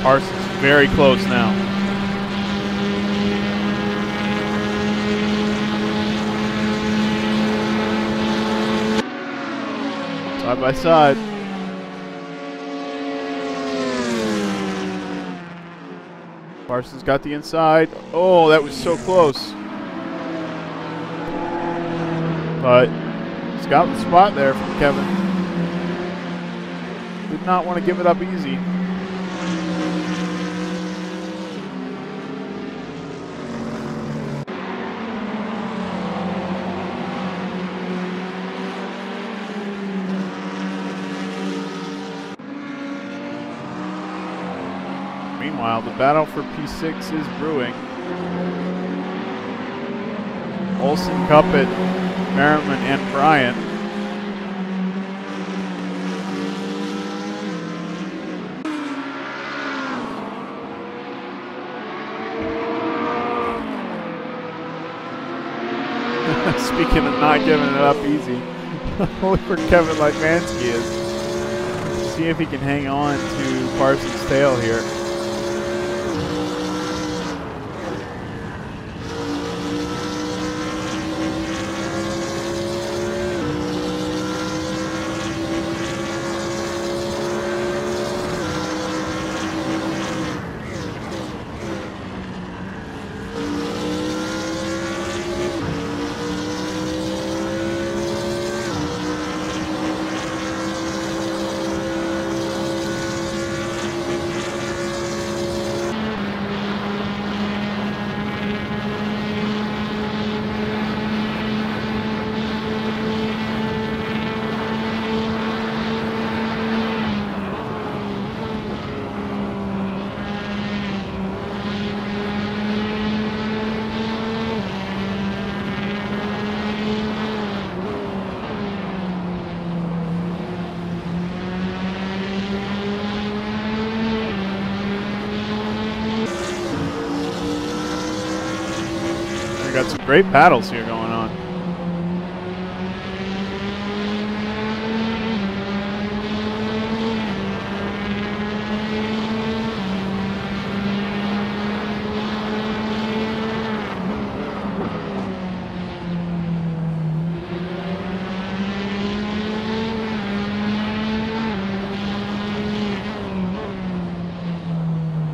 Parsons very close now. Side by side. Parsons got the inside. Oh, that was so close. But he's got the spot there from Kevin. Did not want to give it up easy. Meanwhile, the battle for P6 is brewing. Olsen, Cuppet, Merriman, and Bryant. Speaking of not giving it up easy, look where Kevin Lekmansky is. See if he can hang on to Parsons' tail here. We got some great paddles here going on.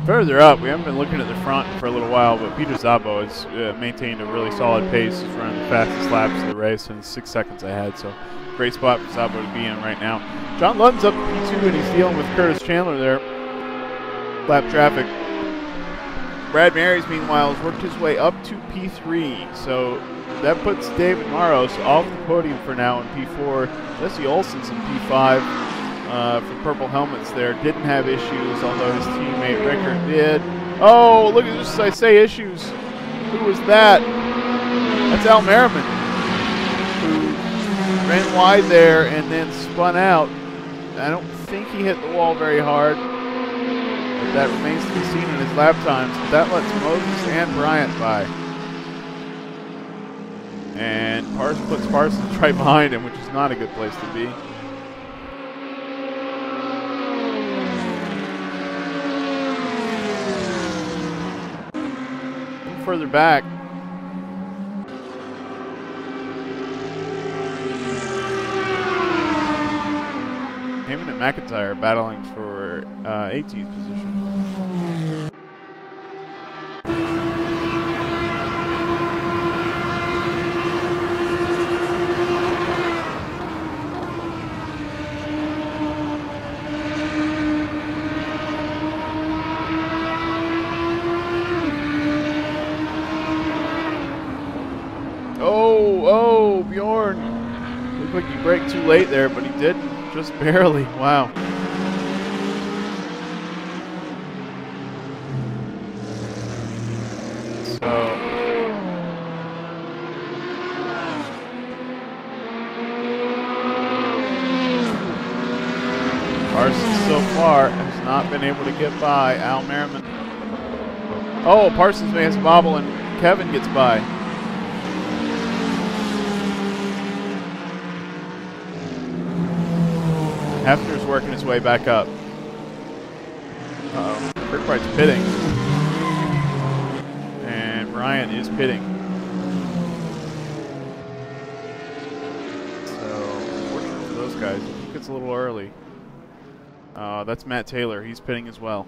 Further up, we haven't been looking at the front for a little while, but Peter Szabo has maintained a really solid pace. He's running the fastest laps of the race and 6 seconds ahead, so great spot for Szabo to be in right now. John Lutton's up to P2 and he's dealing with Curtis Chandler there. Lap traffic. Brad Marys, meanwhile, has worked his way up to P3, so that puts David Maros off the podium for now in P4. Jesse Olsen's in P5. For purple helmets there, didn't have issues, although his teammate Rickard did. Oh, look at this, I say issues. Who was that? That's Al Merriman, who ran wide there and then spun out. I don't think he hit the wall very hard. But that remains to be seen in his lap times. But that lets Moses and Bryant by. And puts Parsons right behind him, which is not a good place to be. Further back. Heyman and McIntyre battling for 18th position. Oh, Bjorn. Looked like he braked too late there, but he didn't. Just barely. Wow. So. Parsons so far has not been able to get by Al Merriman. Oh, Parsons makes a bobble and Kevin gets by. Hefner's working his way back up. Uh-oh. Kirkbright's pitting. And Bryant is pitting. So, unfortunate for those guys. He gets a little early. That's Matt Taylor. He's pitting as well.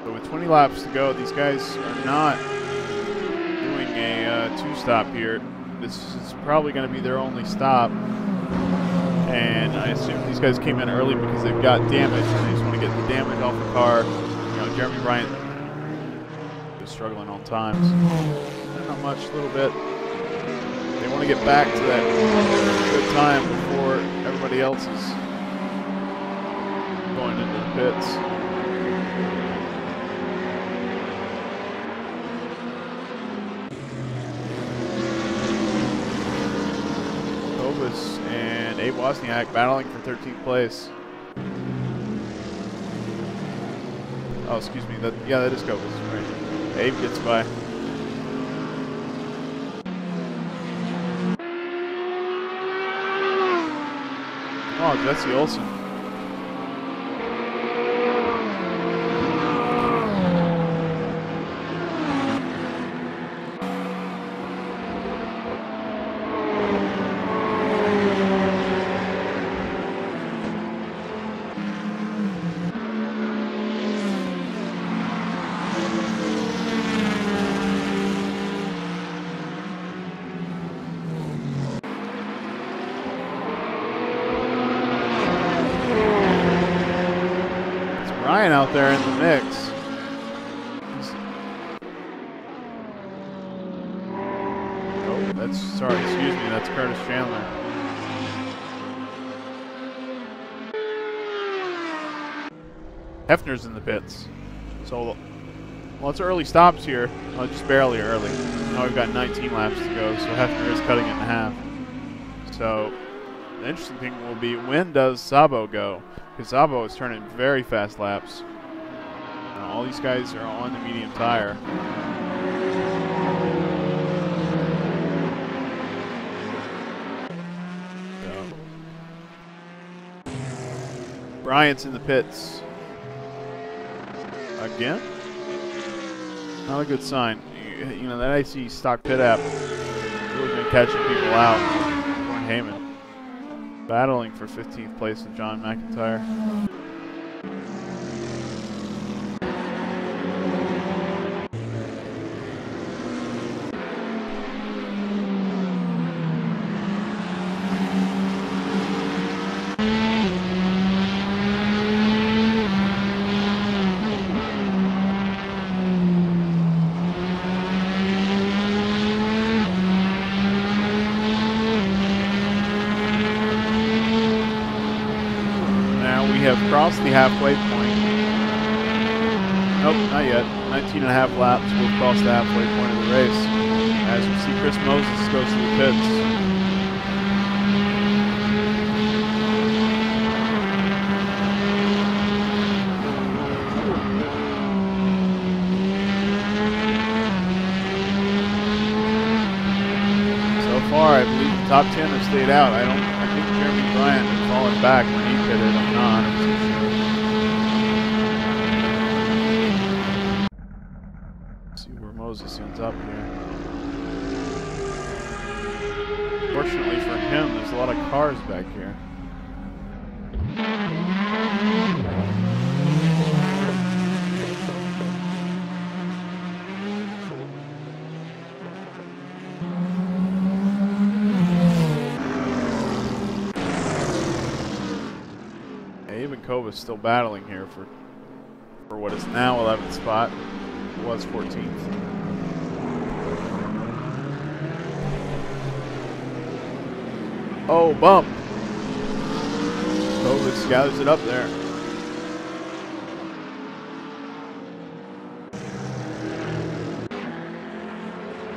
So with 20 laps to go, these guys are not doing a two-stop here. This is probably going to be their only stop. And I assume these guys came in early because they've got damage and they just want to get the damage off the car. You know, Jeremy Bryant is struggling on times. Not much, a little bit. They want to get back to that good time before everybody else is going into the pits. And Abe Wozniak battling for 13th place. Oh, excuse me. Yeah, that is Kobus. Right. Abe gets by. Oh, Jesse Olsen. Ryan out there in the mix. Oh, excuse me, that's Curtis Chandler. Hefner's in the pits. So, lots of early stops here. Oh, just barely early. Now we've got 19 laps to go, so Hefner is cutting it in half. So, the interesting thing will be, when does Szabo go? Because Szabo is turning very fast laps. All these guys are on the medium tire. So. Bryant's in the pits. Again? Not a good sign. You know, that IC stock pit app really been catching people out. Heyman. Battling for 15th place with John McIntyre. We have crossed the halfway point. Nope, not yet. 19 and a half laps. We've crossed the halfway point of the race. As we see Chris Moses goes to the pits. So far, I believe the top 10 have stayed out. I think Jeremy Bryant has fallen back when he pitted. I'm not 100% sure. Let's see where Moses ends up here. Fortunately for him, there's a lot of cars back here. Kova's still battling here for what is now 11th spot. It was 14th. Oh, bump. Kova gathers it up there.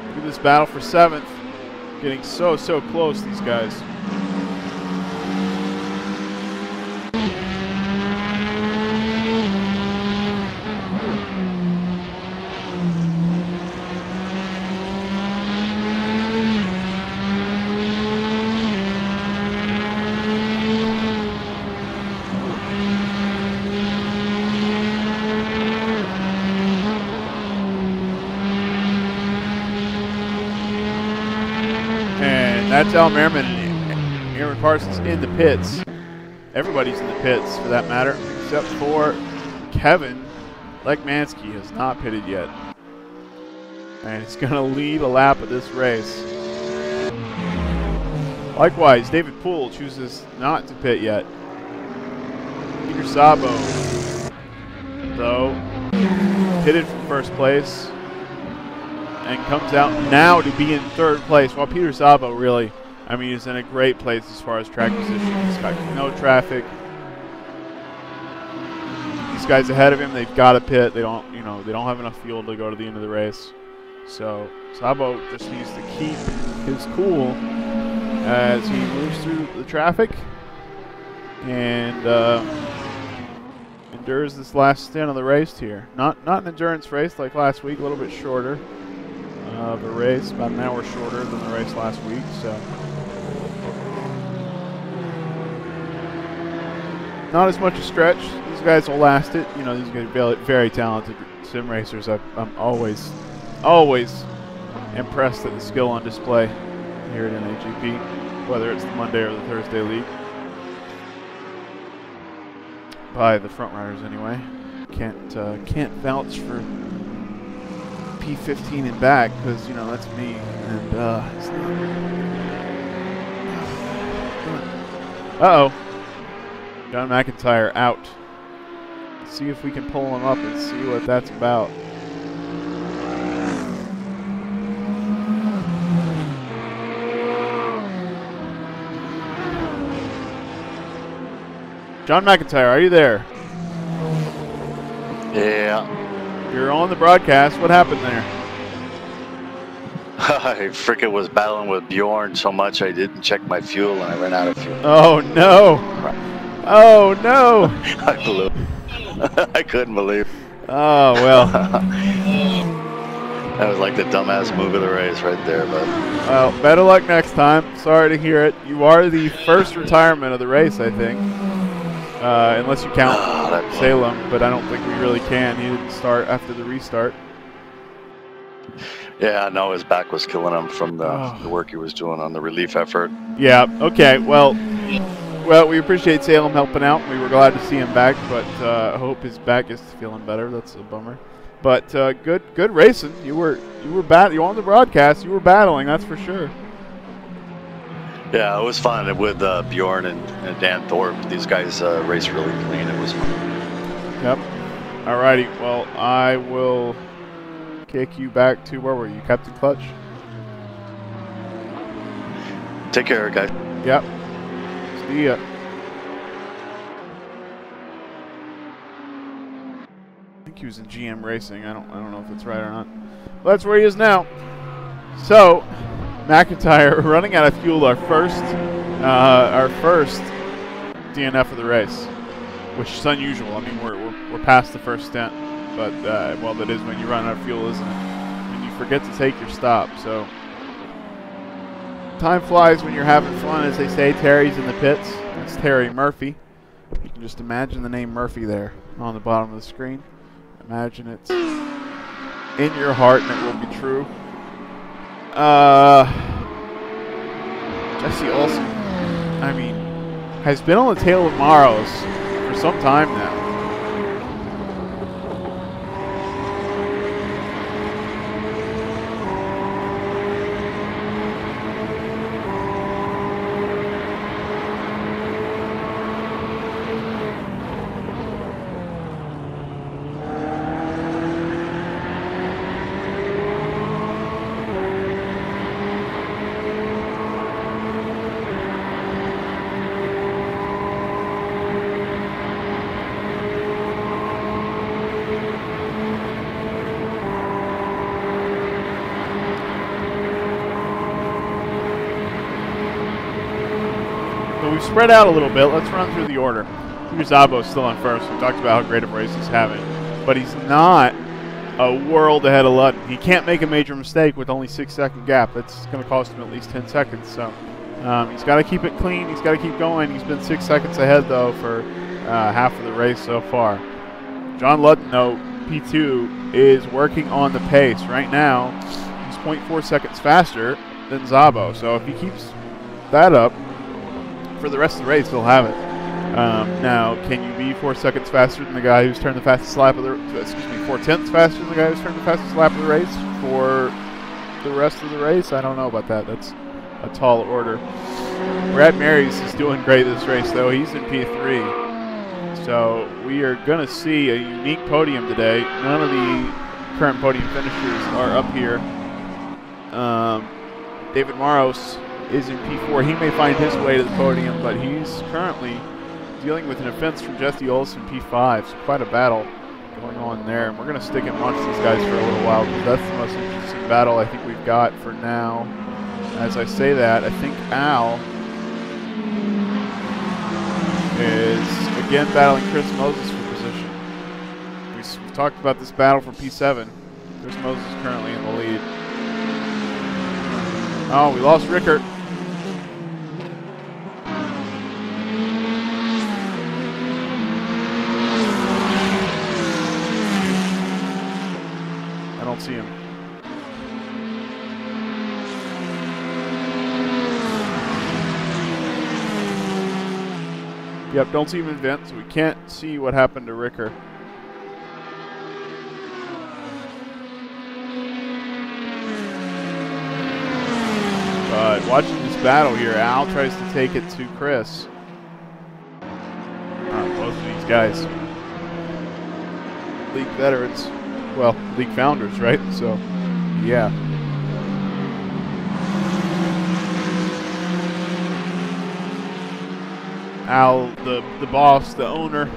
Look at this battle for 7th. Getting so close, these guys. That's Al Merriman and Aaron Parsons in the pits. Everybody's in the pits, for that matter, except for Kevin Lekmansky has not pitted yet. And he's going to lead a lap of this race. Likewise, David Poole chooses not to pit yet. Peter Szabo, though, pitted from first place and comes out now to be in 3rd place, while Peter Szabo really, I mean, is in a great place as far as track position. He's got no traffic. These guys ahead of him, they've got to pit. They don't, they don't have enough fuel to go to the end of the race. So Szabo just needs to keep his cool as he moves through the traffic and endures this last stint of the race here. Not an endurance race like last week, a little bit shorter of a race, about an hour shorter than the race last week. So not as much a stretch. These guys will last it. These guys are very talented sim racers. I'm always impressed at the skill on display here at NAGP, whether it's the Monday or the Thursday league. By the front riders anyway. Can't vouch for P15 and back because that's me, and it's not. John McIntyre out. Let's see if we can pull him up and see what that's about. John McIntyre, are you there? Yeah. You're on the broadcast. What happened there? I freaking was battling with Bjorn so much I didn't check my fuel and I ran out of fuel. Oh no! Oh no! I blew. I couldn't believe. Oh well. That was like the dumbass move of the race right there, but. Well, better luck next time. Sorry to hear it. You are the first retirement of the race, I think. Unless you count Salem, but I don't think we really can. He didn't start after the restart. Yeah, no, his back was killing him from the work he was doing on the relief effort. Yeah, okay, well, Well, we appreciate Salem helping out. We were glad to see him back, but I hope his back is feeling better. That's a bummer. But good racing. You were on the broadcast. You were battling, that's for sure. Yeah, it was fun with Bjorn and Dan Thorpe. These guys raced really clean. It was fun. Yep. Alrighty. Well, I will kick you back to where were you, Captain Clutch? Take care, guys. Yep. See ya. I think he was in GM Racing. I don't know if it's right or not. Well, that's where he is now. So, McIntyre running out of fuel. Our first DNF of the race, which is unusual. I mean, we're past the first stint, but well, that is when you run out of fuel, isn't it? And you forget to take your stop. So. Time flies when you're having fun, as they say. Terry's in the pits. That's Terry Murphy. You can just imagine the name Murphy there on the bottom of the screen. Imagine it's in your heart and it will be true. Jesse Olsen, I mean, has been on the tail of Maros for some time now. We've spread out a little bit. Let's run through the order. Here's Szabo still on first. We talked about how great of a race he's having. But he's not a world ahead of Ludden. He can't make a major mistake with only 6-second gap. That's going to cost him at least 10 seconds. So he's got to keep it clean. He's got to keep going. He's been 6 seconds ahead, though, for half of the race so far. John Ludden, though, P2, is working on the pace. Right now, he's 0.4 seconds faster than Szabo. So if he keeps that up, for the rest of the race, he'll have it. Now, can you be 4 seconds faster than the guy who's turned the fastest lap of the 4/10 faster than the guy who's turned the fastest lap of the race for the rest of the race? I don't know about that. That's a tall order. Brad Marys is doing great this race, though. He's in P3. So we are going to see a unique podium today. None of the current podium finishers are up here. David Maros is in P4. He may find his way to the podium, but he's currently dealing with an offense from Jesse Olsen, P5. So quite a battle going on there. And we're going to stick and watch these guys for a little while because that's the most interesting battle I think we've got for now. As I say that, I think Al is again battling Chris Moses for position. We've talked about this battle for P7. Chris Moses is currently in the lead. Oh, we lost Rickert. I don't see him. Yep, don't see him in vent, so we can't see what happened to Ricker. But watching this battle here, Al tries to take it to Chris. Both of these guys, league veterans, well, league founders, right? So, yeah. Al, the boss, the owner,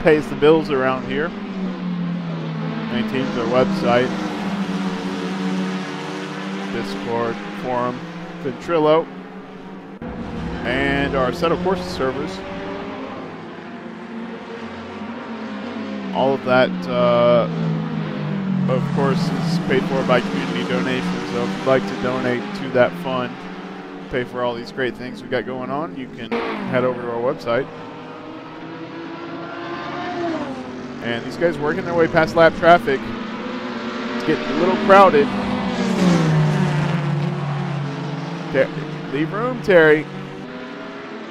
pays the bills around here. Maintains our website, Discord, forum, Ventrilo, and our Settle Courses servers. All of that, of course, is paid for by community donations. So if you'd like to donate to that fund, pay for all these great things we got going on, you can head over to our website. And these guys working their way past lap traffic. It's getting a little crowded. Leave room, Terry.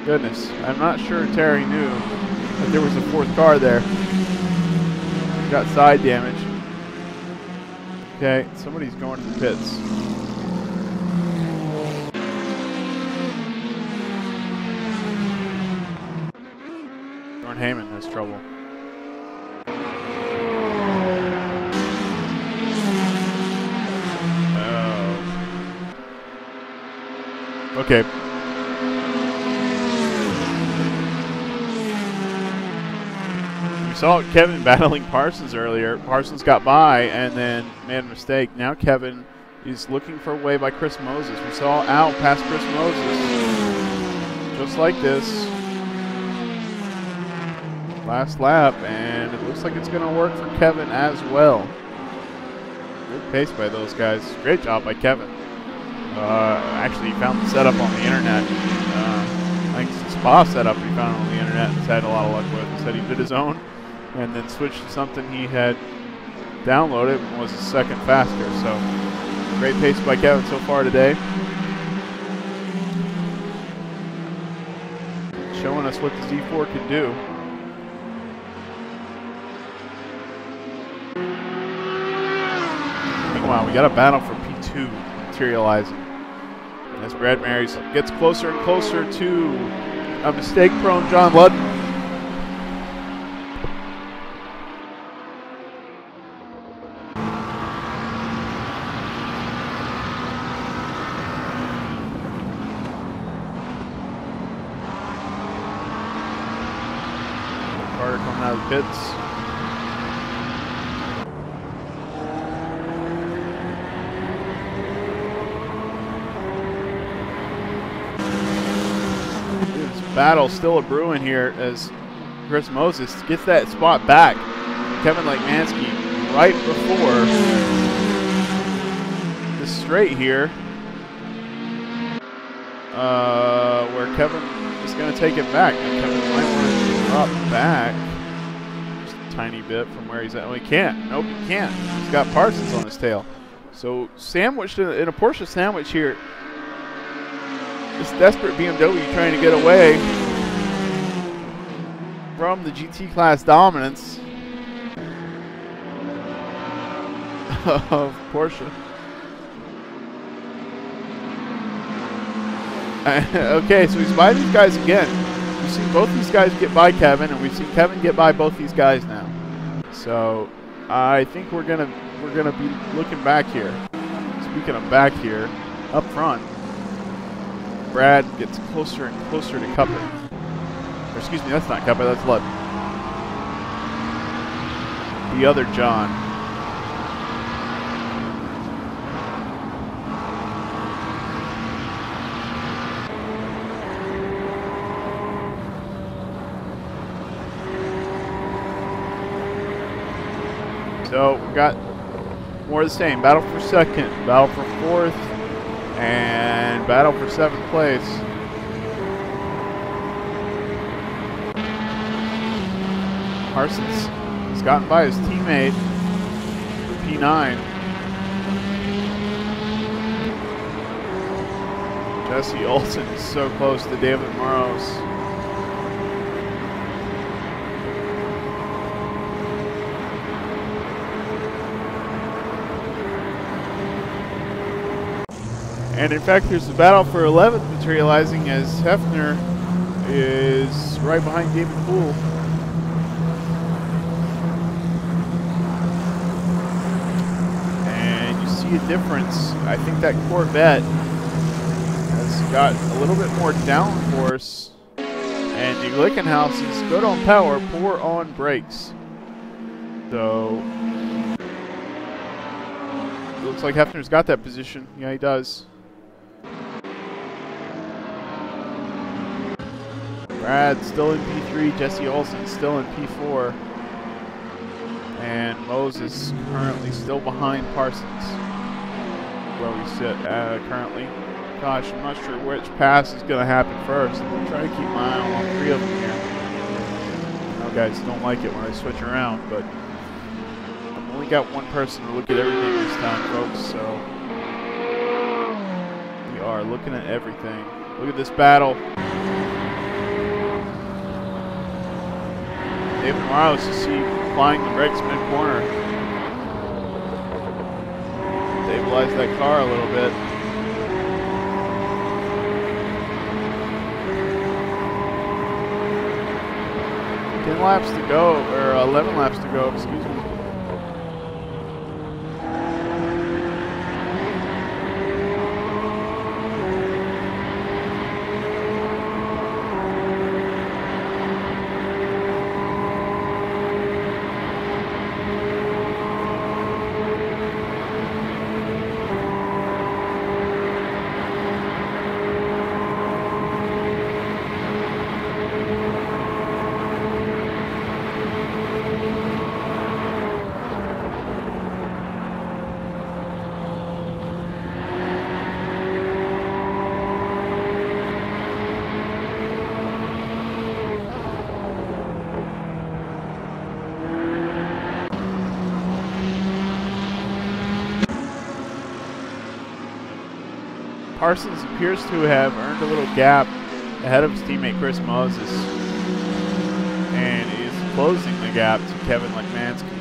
Goodness, I'm not sure Terry knew that there was a fourth car there. He got side damage. Okay, somebody's going to the pits. Jordan Heyman has trouble. Oh. Okay. Saw Kevin battling Parsons earlier. Parsons got by and then made a mistake. Now Kevin is looking for a way by Chris Moses. We saw out past Chris Moses. Just like this. Last lap, and it looks like it's going to work for Kevin as well. Good pace by those guys. Great job by Kevin. Actually, he found the setup on the internet. I think it's a spa setup he found on the internet and had a lot of luck with. He said he did his own and then switched to something he had downloaded and was a second faster. So, great pace by Kevin so far today. Showing us what the Z4 can do. Meanwhile, we got a battle for P2 materializing. As Brad Marys gets closer and closer to a mistake-prone John Ludden. Carter coming out of the pits. Battle still a brewing here as Chris Moses gets that spot back. Kevin Lekmansky right before the straight here, where Kevin is going to take it back. And Kevin might want to drop back just a tiny bit from where he's at. Oh, he can't. Nope, he can't. He's got Parsons on his tail. So sandwiched in a Porsche sandwich here. This desperate BMW trying to get away from the GT class dominance of Porsche. Okay, so he's by these guys again. We've seen both these guys get by Kevin, and we've seen Kevin get by both these guys now. So I think we're gonna be looking back here. Speaking of back here, up front. Brad gets closer and closer to Cupper. Or excuse me, that's not Cupper, that's Ludden. The other John. So we've got more of the same. Battle for second, battle for fourth, and battle for 7th place. Parsons has gotten by his teammate for P9. Jesse Olsen is so close to David Morrows. And in fact, there's a battle for 11th materializing as Hefner is right behind David Poole. And you see a difference. I think that Corvette has got a little bit more downforce. And the Glickenhaus is good on power, poor on brakes. So, it looks like Hefner's got that position. Yeah, he does. Brad still in P3, Jesse Olsen still in P4, and Moses currently still behind Parsons, where we sit currently. Gosh, I'm not sure which pass is going to happen first. I'm going to try to keep my eye on all 3 of them here. I know guys don't like it when I switch around, but I've only got one person to look at everything this time, folks, so we are looking at everything. Look at this battle. David Morales to see flying the brakes mid-corner. Stabilize that car a little bit. 10 laps to go, or 11 laps to go, excuse me. Parsons appears to have earned a little gap ahead of his teammate Chris Moses and is closing the gap to Kevin Lekmansky.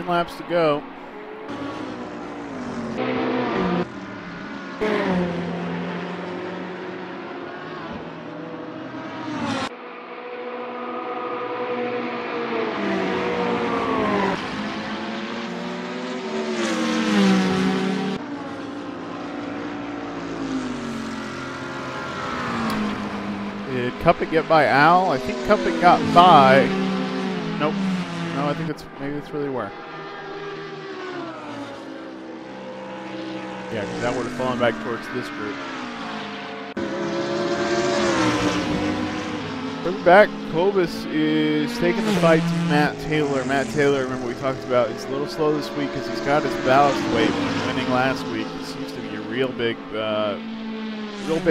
Laps to go. Did Cuppet get by Al? I think Cuppet got by. Nope. No, I think maybe that's where they were. Yeah, because that would have fallen back towards this group. Further back, Kobus is taking the fight to Matt Taylor. Matt Taylor, remember we talked about, he's a little slow this week because he's got his ballast weight from winning last week. It seems to be a real big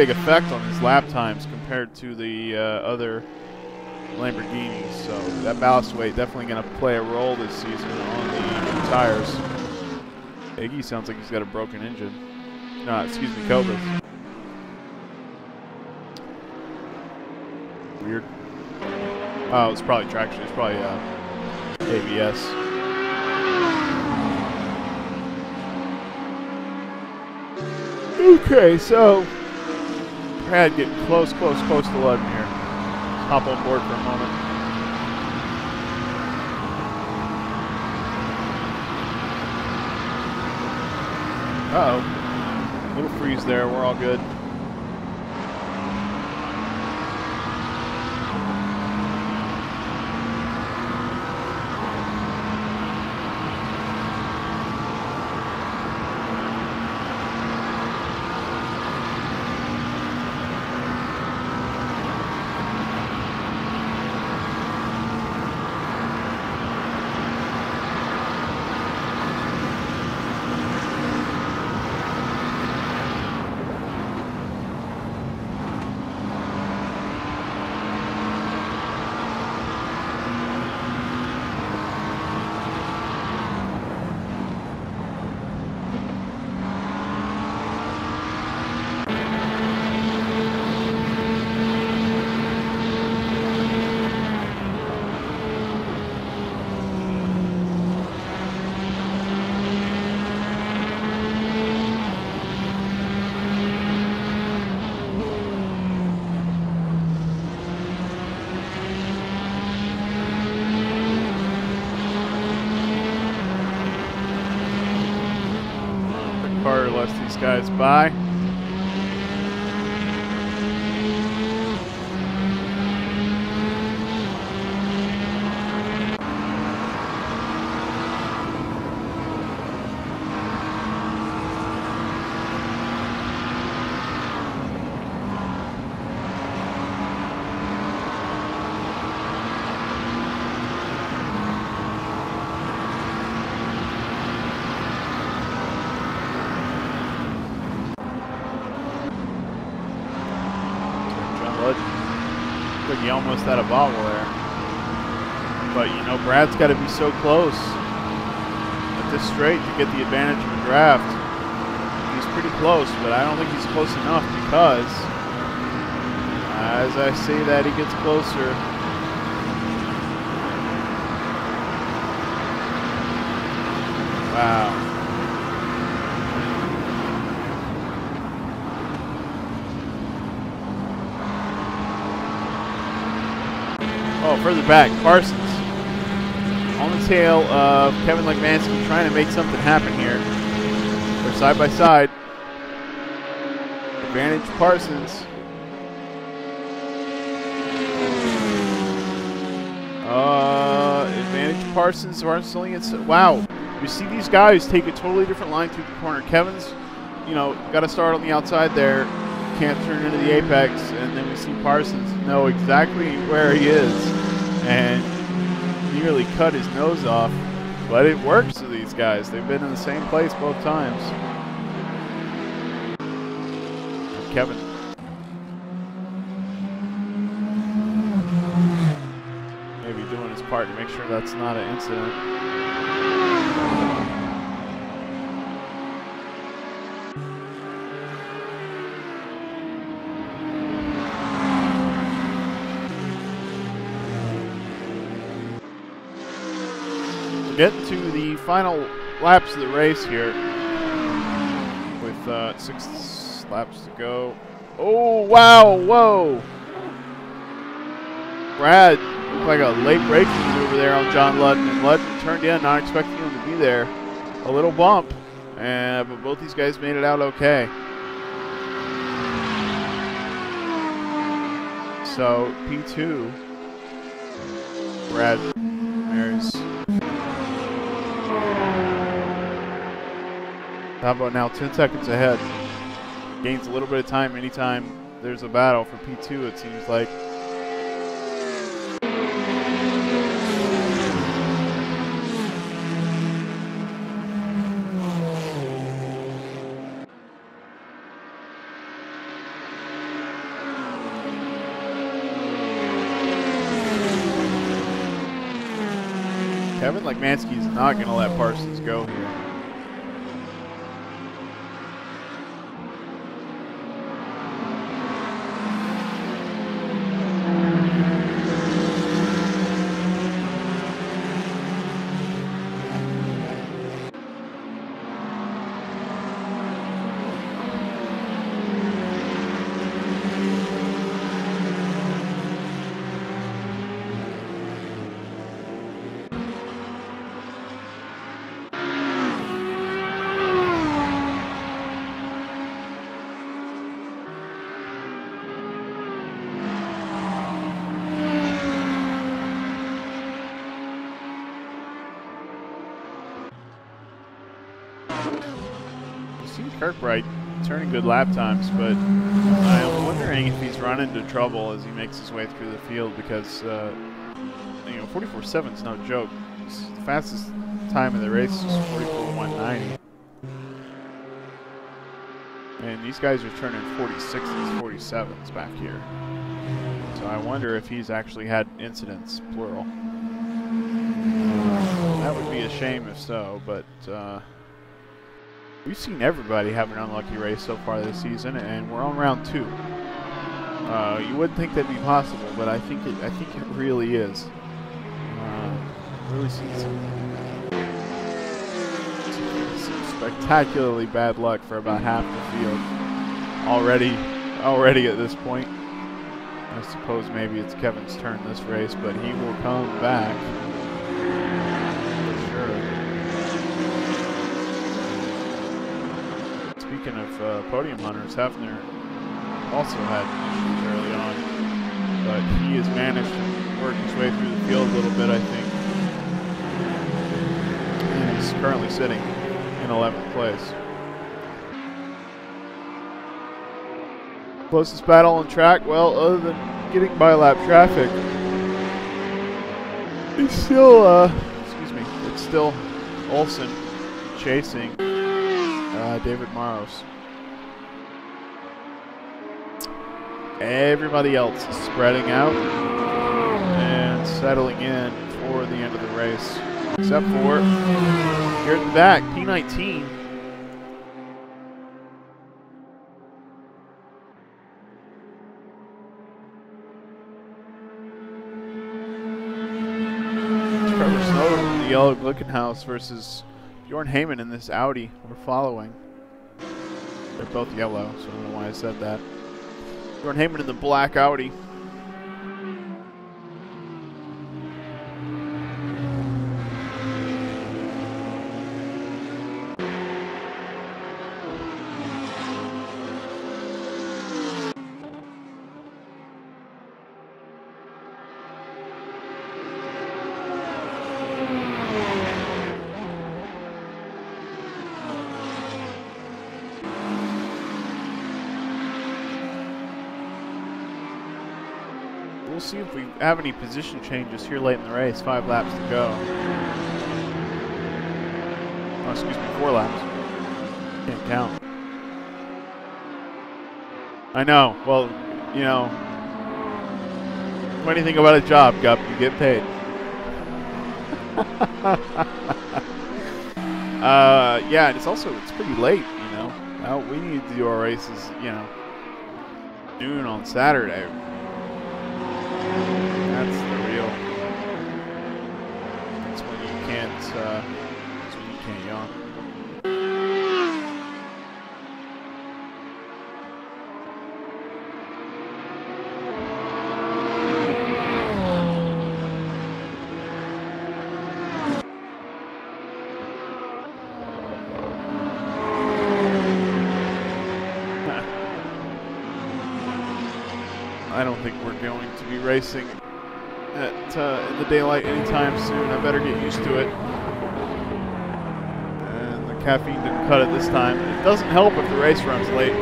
effect on his lap times compared to the other Lamborghinis. So that ballast weight definitely going to play a role this season on the tires. Iggy sounds like he's got a broken engine. No, excuse me, Kobus. Weird. Oh, it's probably traction. It's probably ABS. Okay, so Brad getting close to 11 here. Let's hop on board for a moment. Uh-oh. Little freeze there. We're all good. Lets these guys by. He almost had a bobble there. But, you know, Brad's got to be so close at this straight to get the advantage of the draft. He's pretty close, but I don't think he's close enough because as I say that, he gets closer. Wow. Oh, further back, Parsons on the tail of Kevin Legmansky trying to make something happen here. They're side by side. Advantage Parsons. Advantage Parsons. Wow. You see these guys take a totally different line through the corner. Kevin's, you know, got to start on the outside there. Can't turn into the apex. And then we see Parsons know exactly where he is and nearly cut his nose off. But it works to these guys. They've been in the same place both times. Kevin. Maybe doing his part to make sure that's not an incident. We're getting to the final laps of the race here with 6 laps to go. Oh, wow, whoa. Brad looked like a late braking maneuver there on John Ludden. And Ludden turned in, not expecting him to be there. A little bump, but both these guys made it out okay. So, P2, Brad Mary's. Szabo now 10 seconds ahead. Gains a little bit of time anytime there's a battle for P2, it seems like. Kevin Legmansky is not going to let Parsons go here. Kirkbright turning good lap times, but I'm wondering if he's run into trouble as he makes his way through the field because, you know, 44.7 is no joke. The fastest time of the race is 44.190. And these guys are turning 46s, 47s back here. So I wonder if he's actually had incidents, plural. That would be a shame if so, but we've seen everybody have an unlucky race so far this season, and we're on round 2. You wouldn't think that'd be possible, but I think it really is. Really seen some spectacularly bad luck for about half the field already at this point. I suppose maybe it's Kevin's turn this race, but he will come back for sure. Speaking of podium hunters, Hefner also had issues early on, but he has managed to work his way through the field a little bit, I think. And he's currently sitting in 11th place. Closest battle on track, well, other than getting by lap traffic, it's still, excuse me, it's still Olsen chasing David Maros. Everybody else is spreading out and settling in for the end of the race. Except for here at the back, P19. Trevor Snow in the yellow Glickenhaus versus Bjorn Heyman in this Audi we're following. They're both yellow, so I don't know why I said that. Bjorn Heyman in the black Audi. We'll see if we have any position changes here late in the race. 5 laps to go. Oh, excuse me, 4 laps. Can't count. I know. Well, you know, funny thing about a job, Gup, you get paid. Yeah, and it's pretty late, you know. We need to do our races, you know, noon on Saturday. That's the real. That's when you can't. That's when you can't yawn. I don't think we're going to be racing at in the daylight anytime soon. I better get used to it. And the caffeine didn't cut it this time. It doesn't help if the race runs late.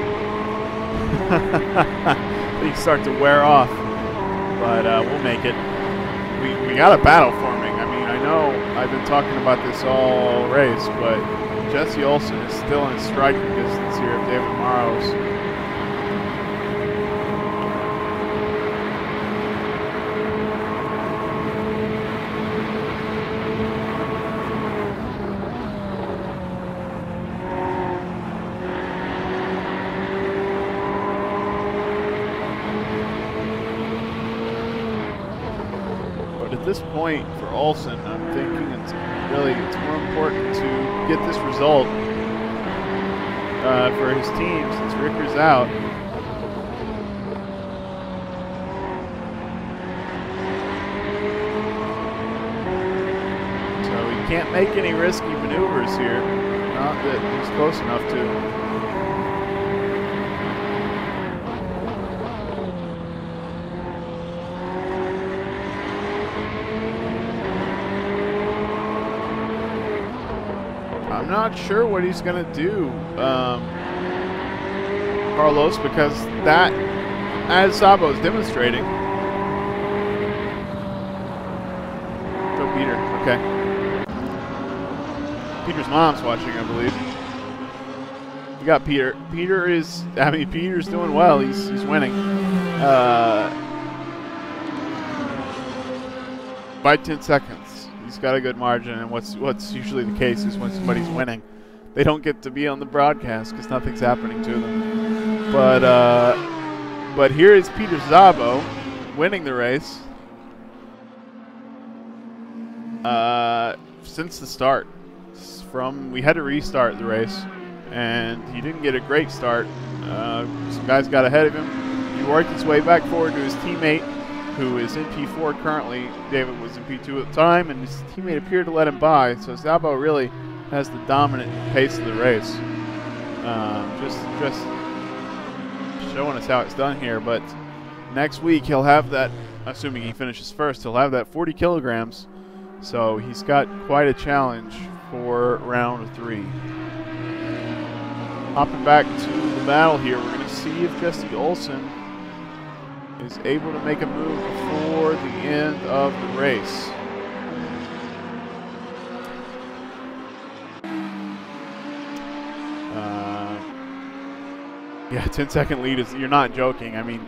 Things start to wear off. But we'll make it. We got a battle forming. I mean, I know I've been talking about this all race, but Jesse Olsen is still in striking distance here of David Morrow's. At this point for Olsen, I'm thinking it's more important to get this result for his team since Ricker's out. So he can't make any risky maneuvers here. Not that he's close enough to. I'm not sure what he's going to do, Carlos, because that, as Szabo is demonstrating. So Peter, okay. Peter's mom's watching, I believe. We got Peter. Peter's doing well. He's winning. By 10 seconds. He's got a good margin, and what's usually the case is when somebody's winning, they don't get to be on the broadcast because nothing's happening to them. But here is Peter Szabo winning the race since the start. We had to restart the race, and he didn't get a great start. Some guys got ahead of him. He worked his way back forward to his teammate, who is in P4 currently. David was in P2 at the time, and his teammate appeared to let him by. So Szabo really has the dominant pace of the race. Just showing us how it's done here. But next week he'll have that, assuming he finishes first, he'll have that 40 kilograms. So he's got quite a challenge for round 3. Hopping back to the battle here, we're going to see if Jesse Olsen is able to make a move before the end of the race. Yeah, 10-second lead is, you're not joking. I mean,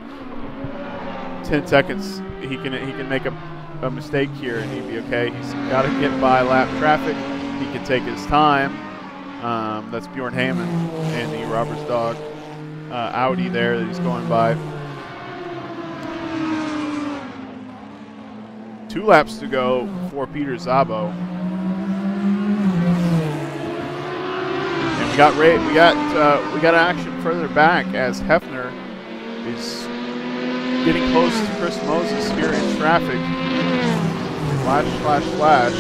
10 seconds, he can make a mistake here and he'd be okay. He's got to get by lap traffic. He can take his time. That's Bjorn Heyman and the Roberts Dog Audi there that he's going by. 2 laps to go for Peter Szabo. And we got action further back as Hefner is getting close to Chris Moses here in traffic. Flash, flash, flash.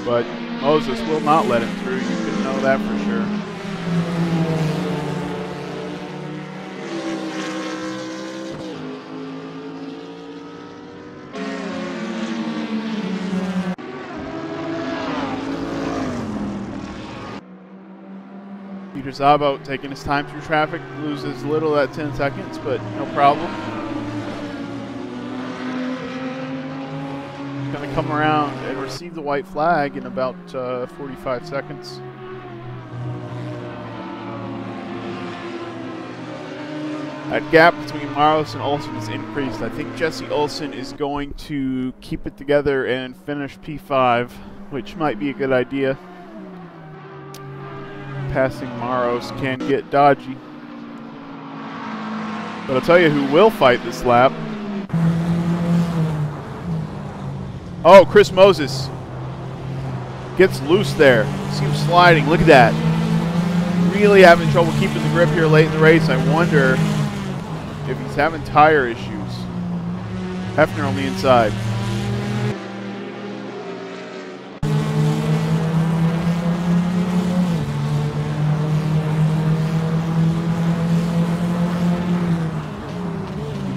But Moses will not let him through. You can know that for sure. Peter Szabo taking his time through traffic, loses little at 10 seconds, but no problem. Going to come around and receive the white flag in about 45 seconds. That gap between Maros and Olsen has increased. I think Jesse Olsen is going to keep it together and finish P5, which might be a good idea. Passing Maros can get dodgy. But I'll tell you who will fight this lap. Oh, Chris Moses gets loose there. See him sliding. Look at that. Really having trouble keeping the grip here late in the race. I wonder if he's having tire issues. Hefner on the inside.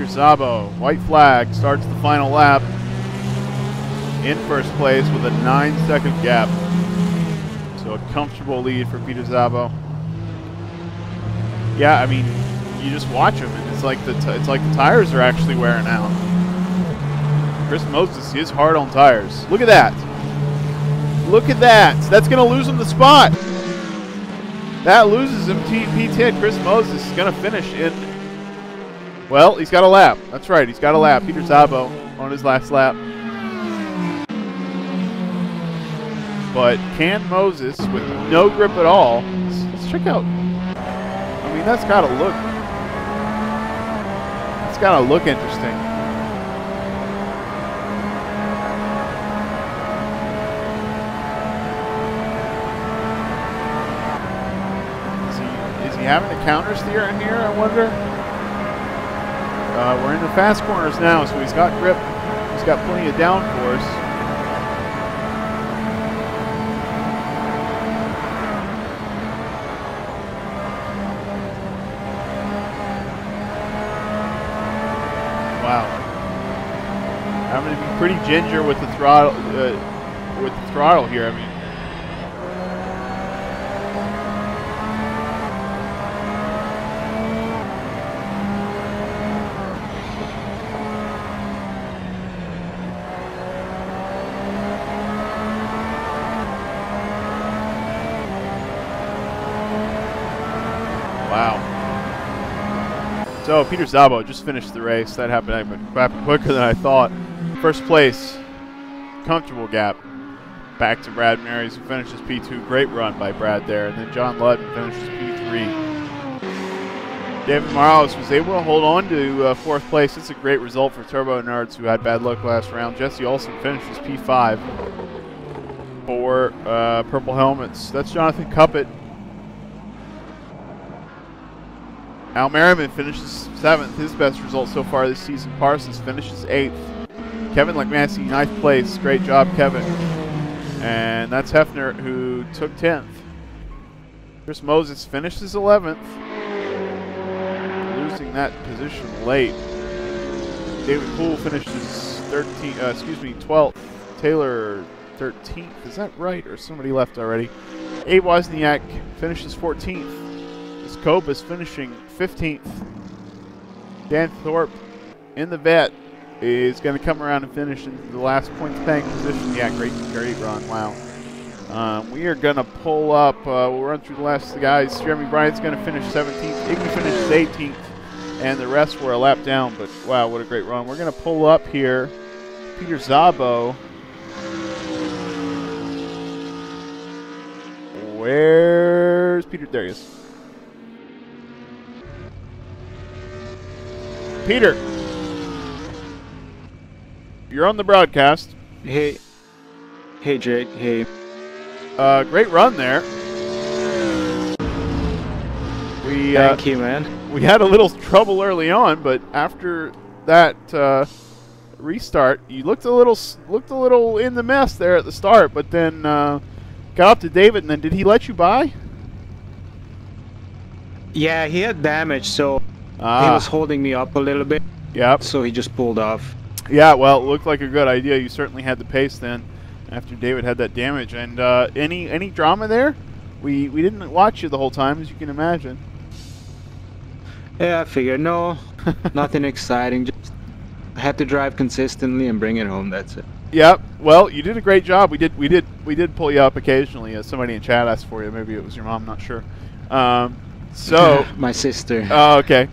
Szabo, white flag, starts the final lap in first place with a 9-second gap. So a comfortable lead for Peter Szabo. Yeah, I mean, you just watch him, and it's like the tires are actually wearing out. Chris Moses is hard on tires. Look at that. Look at that. That's going to lose him the spot. That loses him P10. Chris Moses is going to finish in. Well, he's got a lap. That's right, he's got a lap. Peter Szabo on his last lap. But can Moses, with no grip at all, let's check out. I mean, that's got to look. It's got to look interesting. Is he having to counter steer in here, I wonder? We're in the fast corners now, so he's got grip. He's got plenty of downforce. Wow, having to be pretty ginger with the throttle. Here, I mean. Wow. So Peter Szabo just finished the race. That happened quicker than I thought. First place, comfortable gap. Back to Brad Marys, who finishes P2. Great run by Brad there. And then John Ludden finishes P3. David Morales was able to hold on to fourth place. It's a great result for Turbo Nerds, who had bad luck last round. Jesse Olsen finishes P5 for Purple Helmets. That's Jonathan Cuppett. Al Merriman finishes 7th, his best result so far this season. Parsons finishes 8th. Kevin Lagmassey, 9th place. Great job, Kevin. And that's Hefner, who took 10th. Chris Moses finishes 11th, losing that position late. David Poole finishes 12th. Taylor 13th. Is that right, or somebody left already? Abe Wozniak finishes 14th. Cope is finishing 15th. Dan Thorpe in the vet is going to come around and finish in the last points paying position. Yeah, great run. Wow. We are going to pull up. We'll run through the last of the guys. Jeremy Bryant's going to finish 17th. Iggy finishes 18th. and the rest were a lap down. But wow, what a great run! We're gonna pull up here, Peter Szabo. Where's Peter? There he is. Peter, you're on the broadcast. Hey, Jake. Hey. Great run there. Thank you, man. We had a little trouble early on, but after that restart, you looked a little in the mess there at the start, but then got up to David, and then did he let you by? Yeah, he had damage, so he was holding me up a little bit. Yep. So he just pulled off. Yeah, well, it looked like a good idea. You certainly had the pace then after David had that damage. And any drama there? We didn't watch you the whole time, as you can imagine. Yeah, I figured no, nothing exciting. Just had to drive consistently and bring it home. That's it. Yep. Well, you did a great job. We did pull you up occasionally. Somebody in chat asked for you. Maybe it was your mom. Not sure. So my sister. Oh, okay.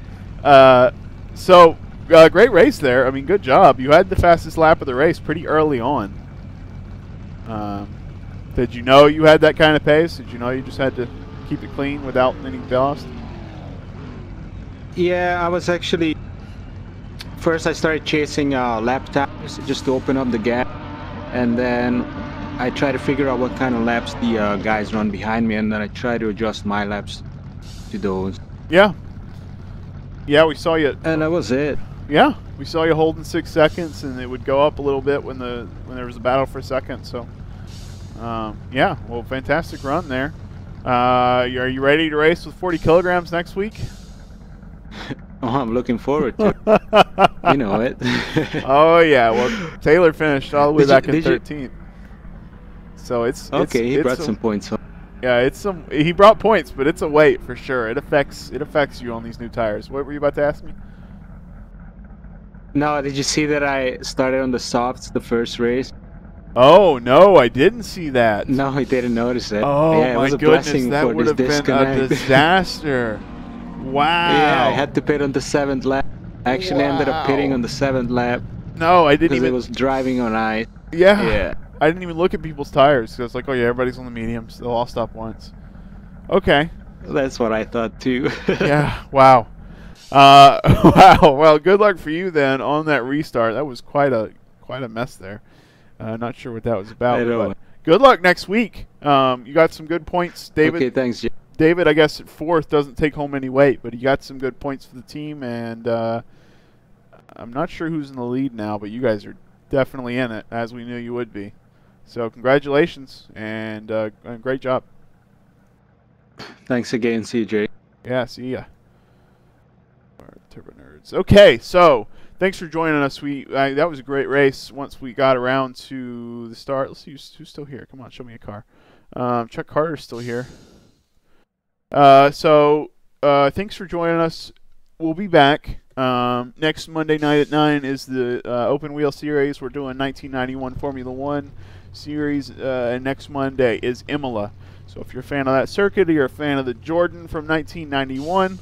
Great race there. I mean, good job. You had the fastest lap of the race pretty early on. Did you know you had that kind of pace? Did you know you just had to keep it clean without any ballast? Yeah, I was actually... First I started chasing lap times just to open up the gap. And then I tried to figure out what kind of laps the guys run behind me. And then I tried to adjust my laps to those. Yeah. Yeah, we saw you. And that was it. Yeah, we saw you holding 6 seconds, and it would go up a little bit when there was a battle for second. So, yeah, well, fantastic run there. Are you ready to race with 40 kilograms next week? Oh, I'm looking forward to it. You know it. Oh yeah, well, Taylor finished all the way back in 13th. So it's okay. He brought some points home. Yeah, he brought points, but it's a weight for sure. It affects you on these new tires. What were you about to ask me? No, did you see that I started on the softs the first race? Oh no, I didn't see that. No, I didn't notice it. Oh yeah, it my was a goodness, blessing that for would have this been a disaster. Wow. Yeah, I had to pit on the 7th lap. I actually ended up pitting on the 7th lap. No, I didn't even. Because it was driving on ice. Yeah. Yeah. I didn't even look at people's tires because I was like, oh yeah, everybody's on the mediums. They'll all stop once. Okay. That's what I thought too. Yeah. Wow. Wow. Well, good luck for you then on that restart. That was quite a mess there. Not sure what that was about. But good luck next week. You got some good points, David. Okay, thanks, Jim. David, I guess at 4th doesn't take home any weight, but he got some good points for the team, and I'm not sure who's in the lead now, but you guys are definitely in it, as we knew you would be. So congratulations, and great job. Thanks again, CJ. Yeah, see ya. Turbo Nerds. Okay, so thanks for joining us. That was a great race. Once we got around to the start, let's see who's still here. Come on, show me a car. Chuck Carter's still here. Thanks for joining us. We'll be back. Next Monday night at 9 is the Open Wheel Series. We're doing 1991 Formula One Series, and next Monday is Imola. So if you're a fan of that circuit or you're a fan of the Jordan from 1991,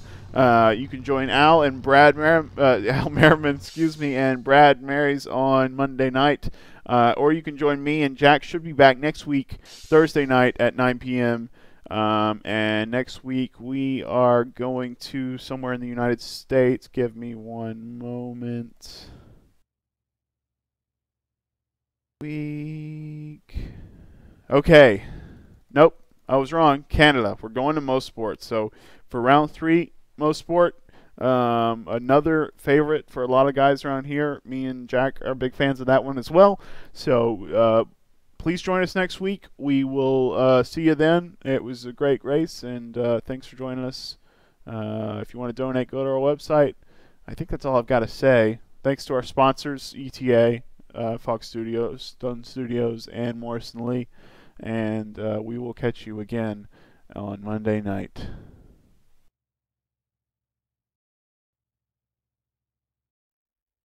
you can join Al and Brad Al Merriman, and Brad Marys on Monday night, or you can join me and Jack. Should be back next week, Thursday night at 9 p.m. And next week we are going to somewhere in the United States. Give me one moment. Okay. Nope, I was wrong. Canada. We're going to Most Sports. So for round 3, Most Sport, another favorite for a lot of guys around here. Me and Jack are big fans of that one as well. So please join us next week. We will see you then. It was a great race, and thanks for joining us. If you want to donate, go to our website. I think that's all I've got to say. Thanks to our sponsors, ETA, Fox Studios, Stone Studios, and Morrison Lee. And we will catch you again on Monday night.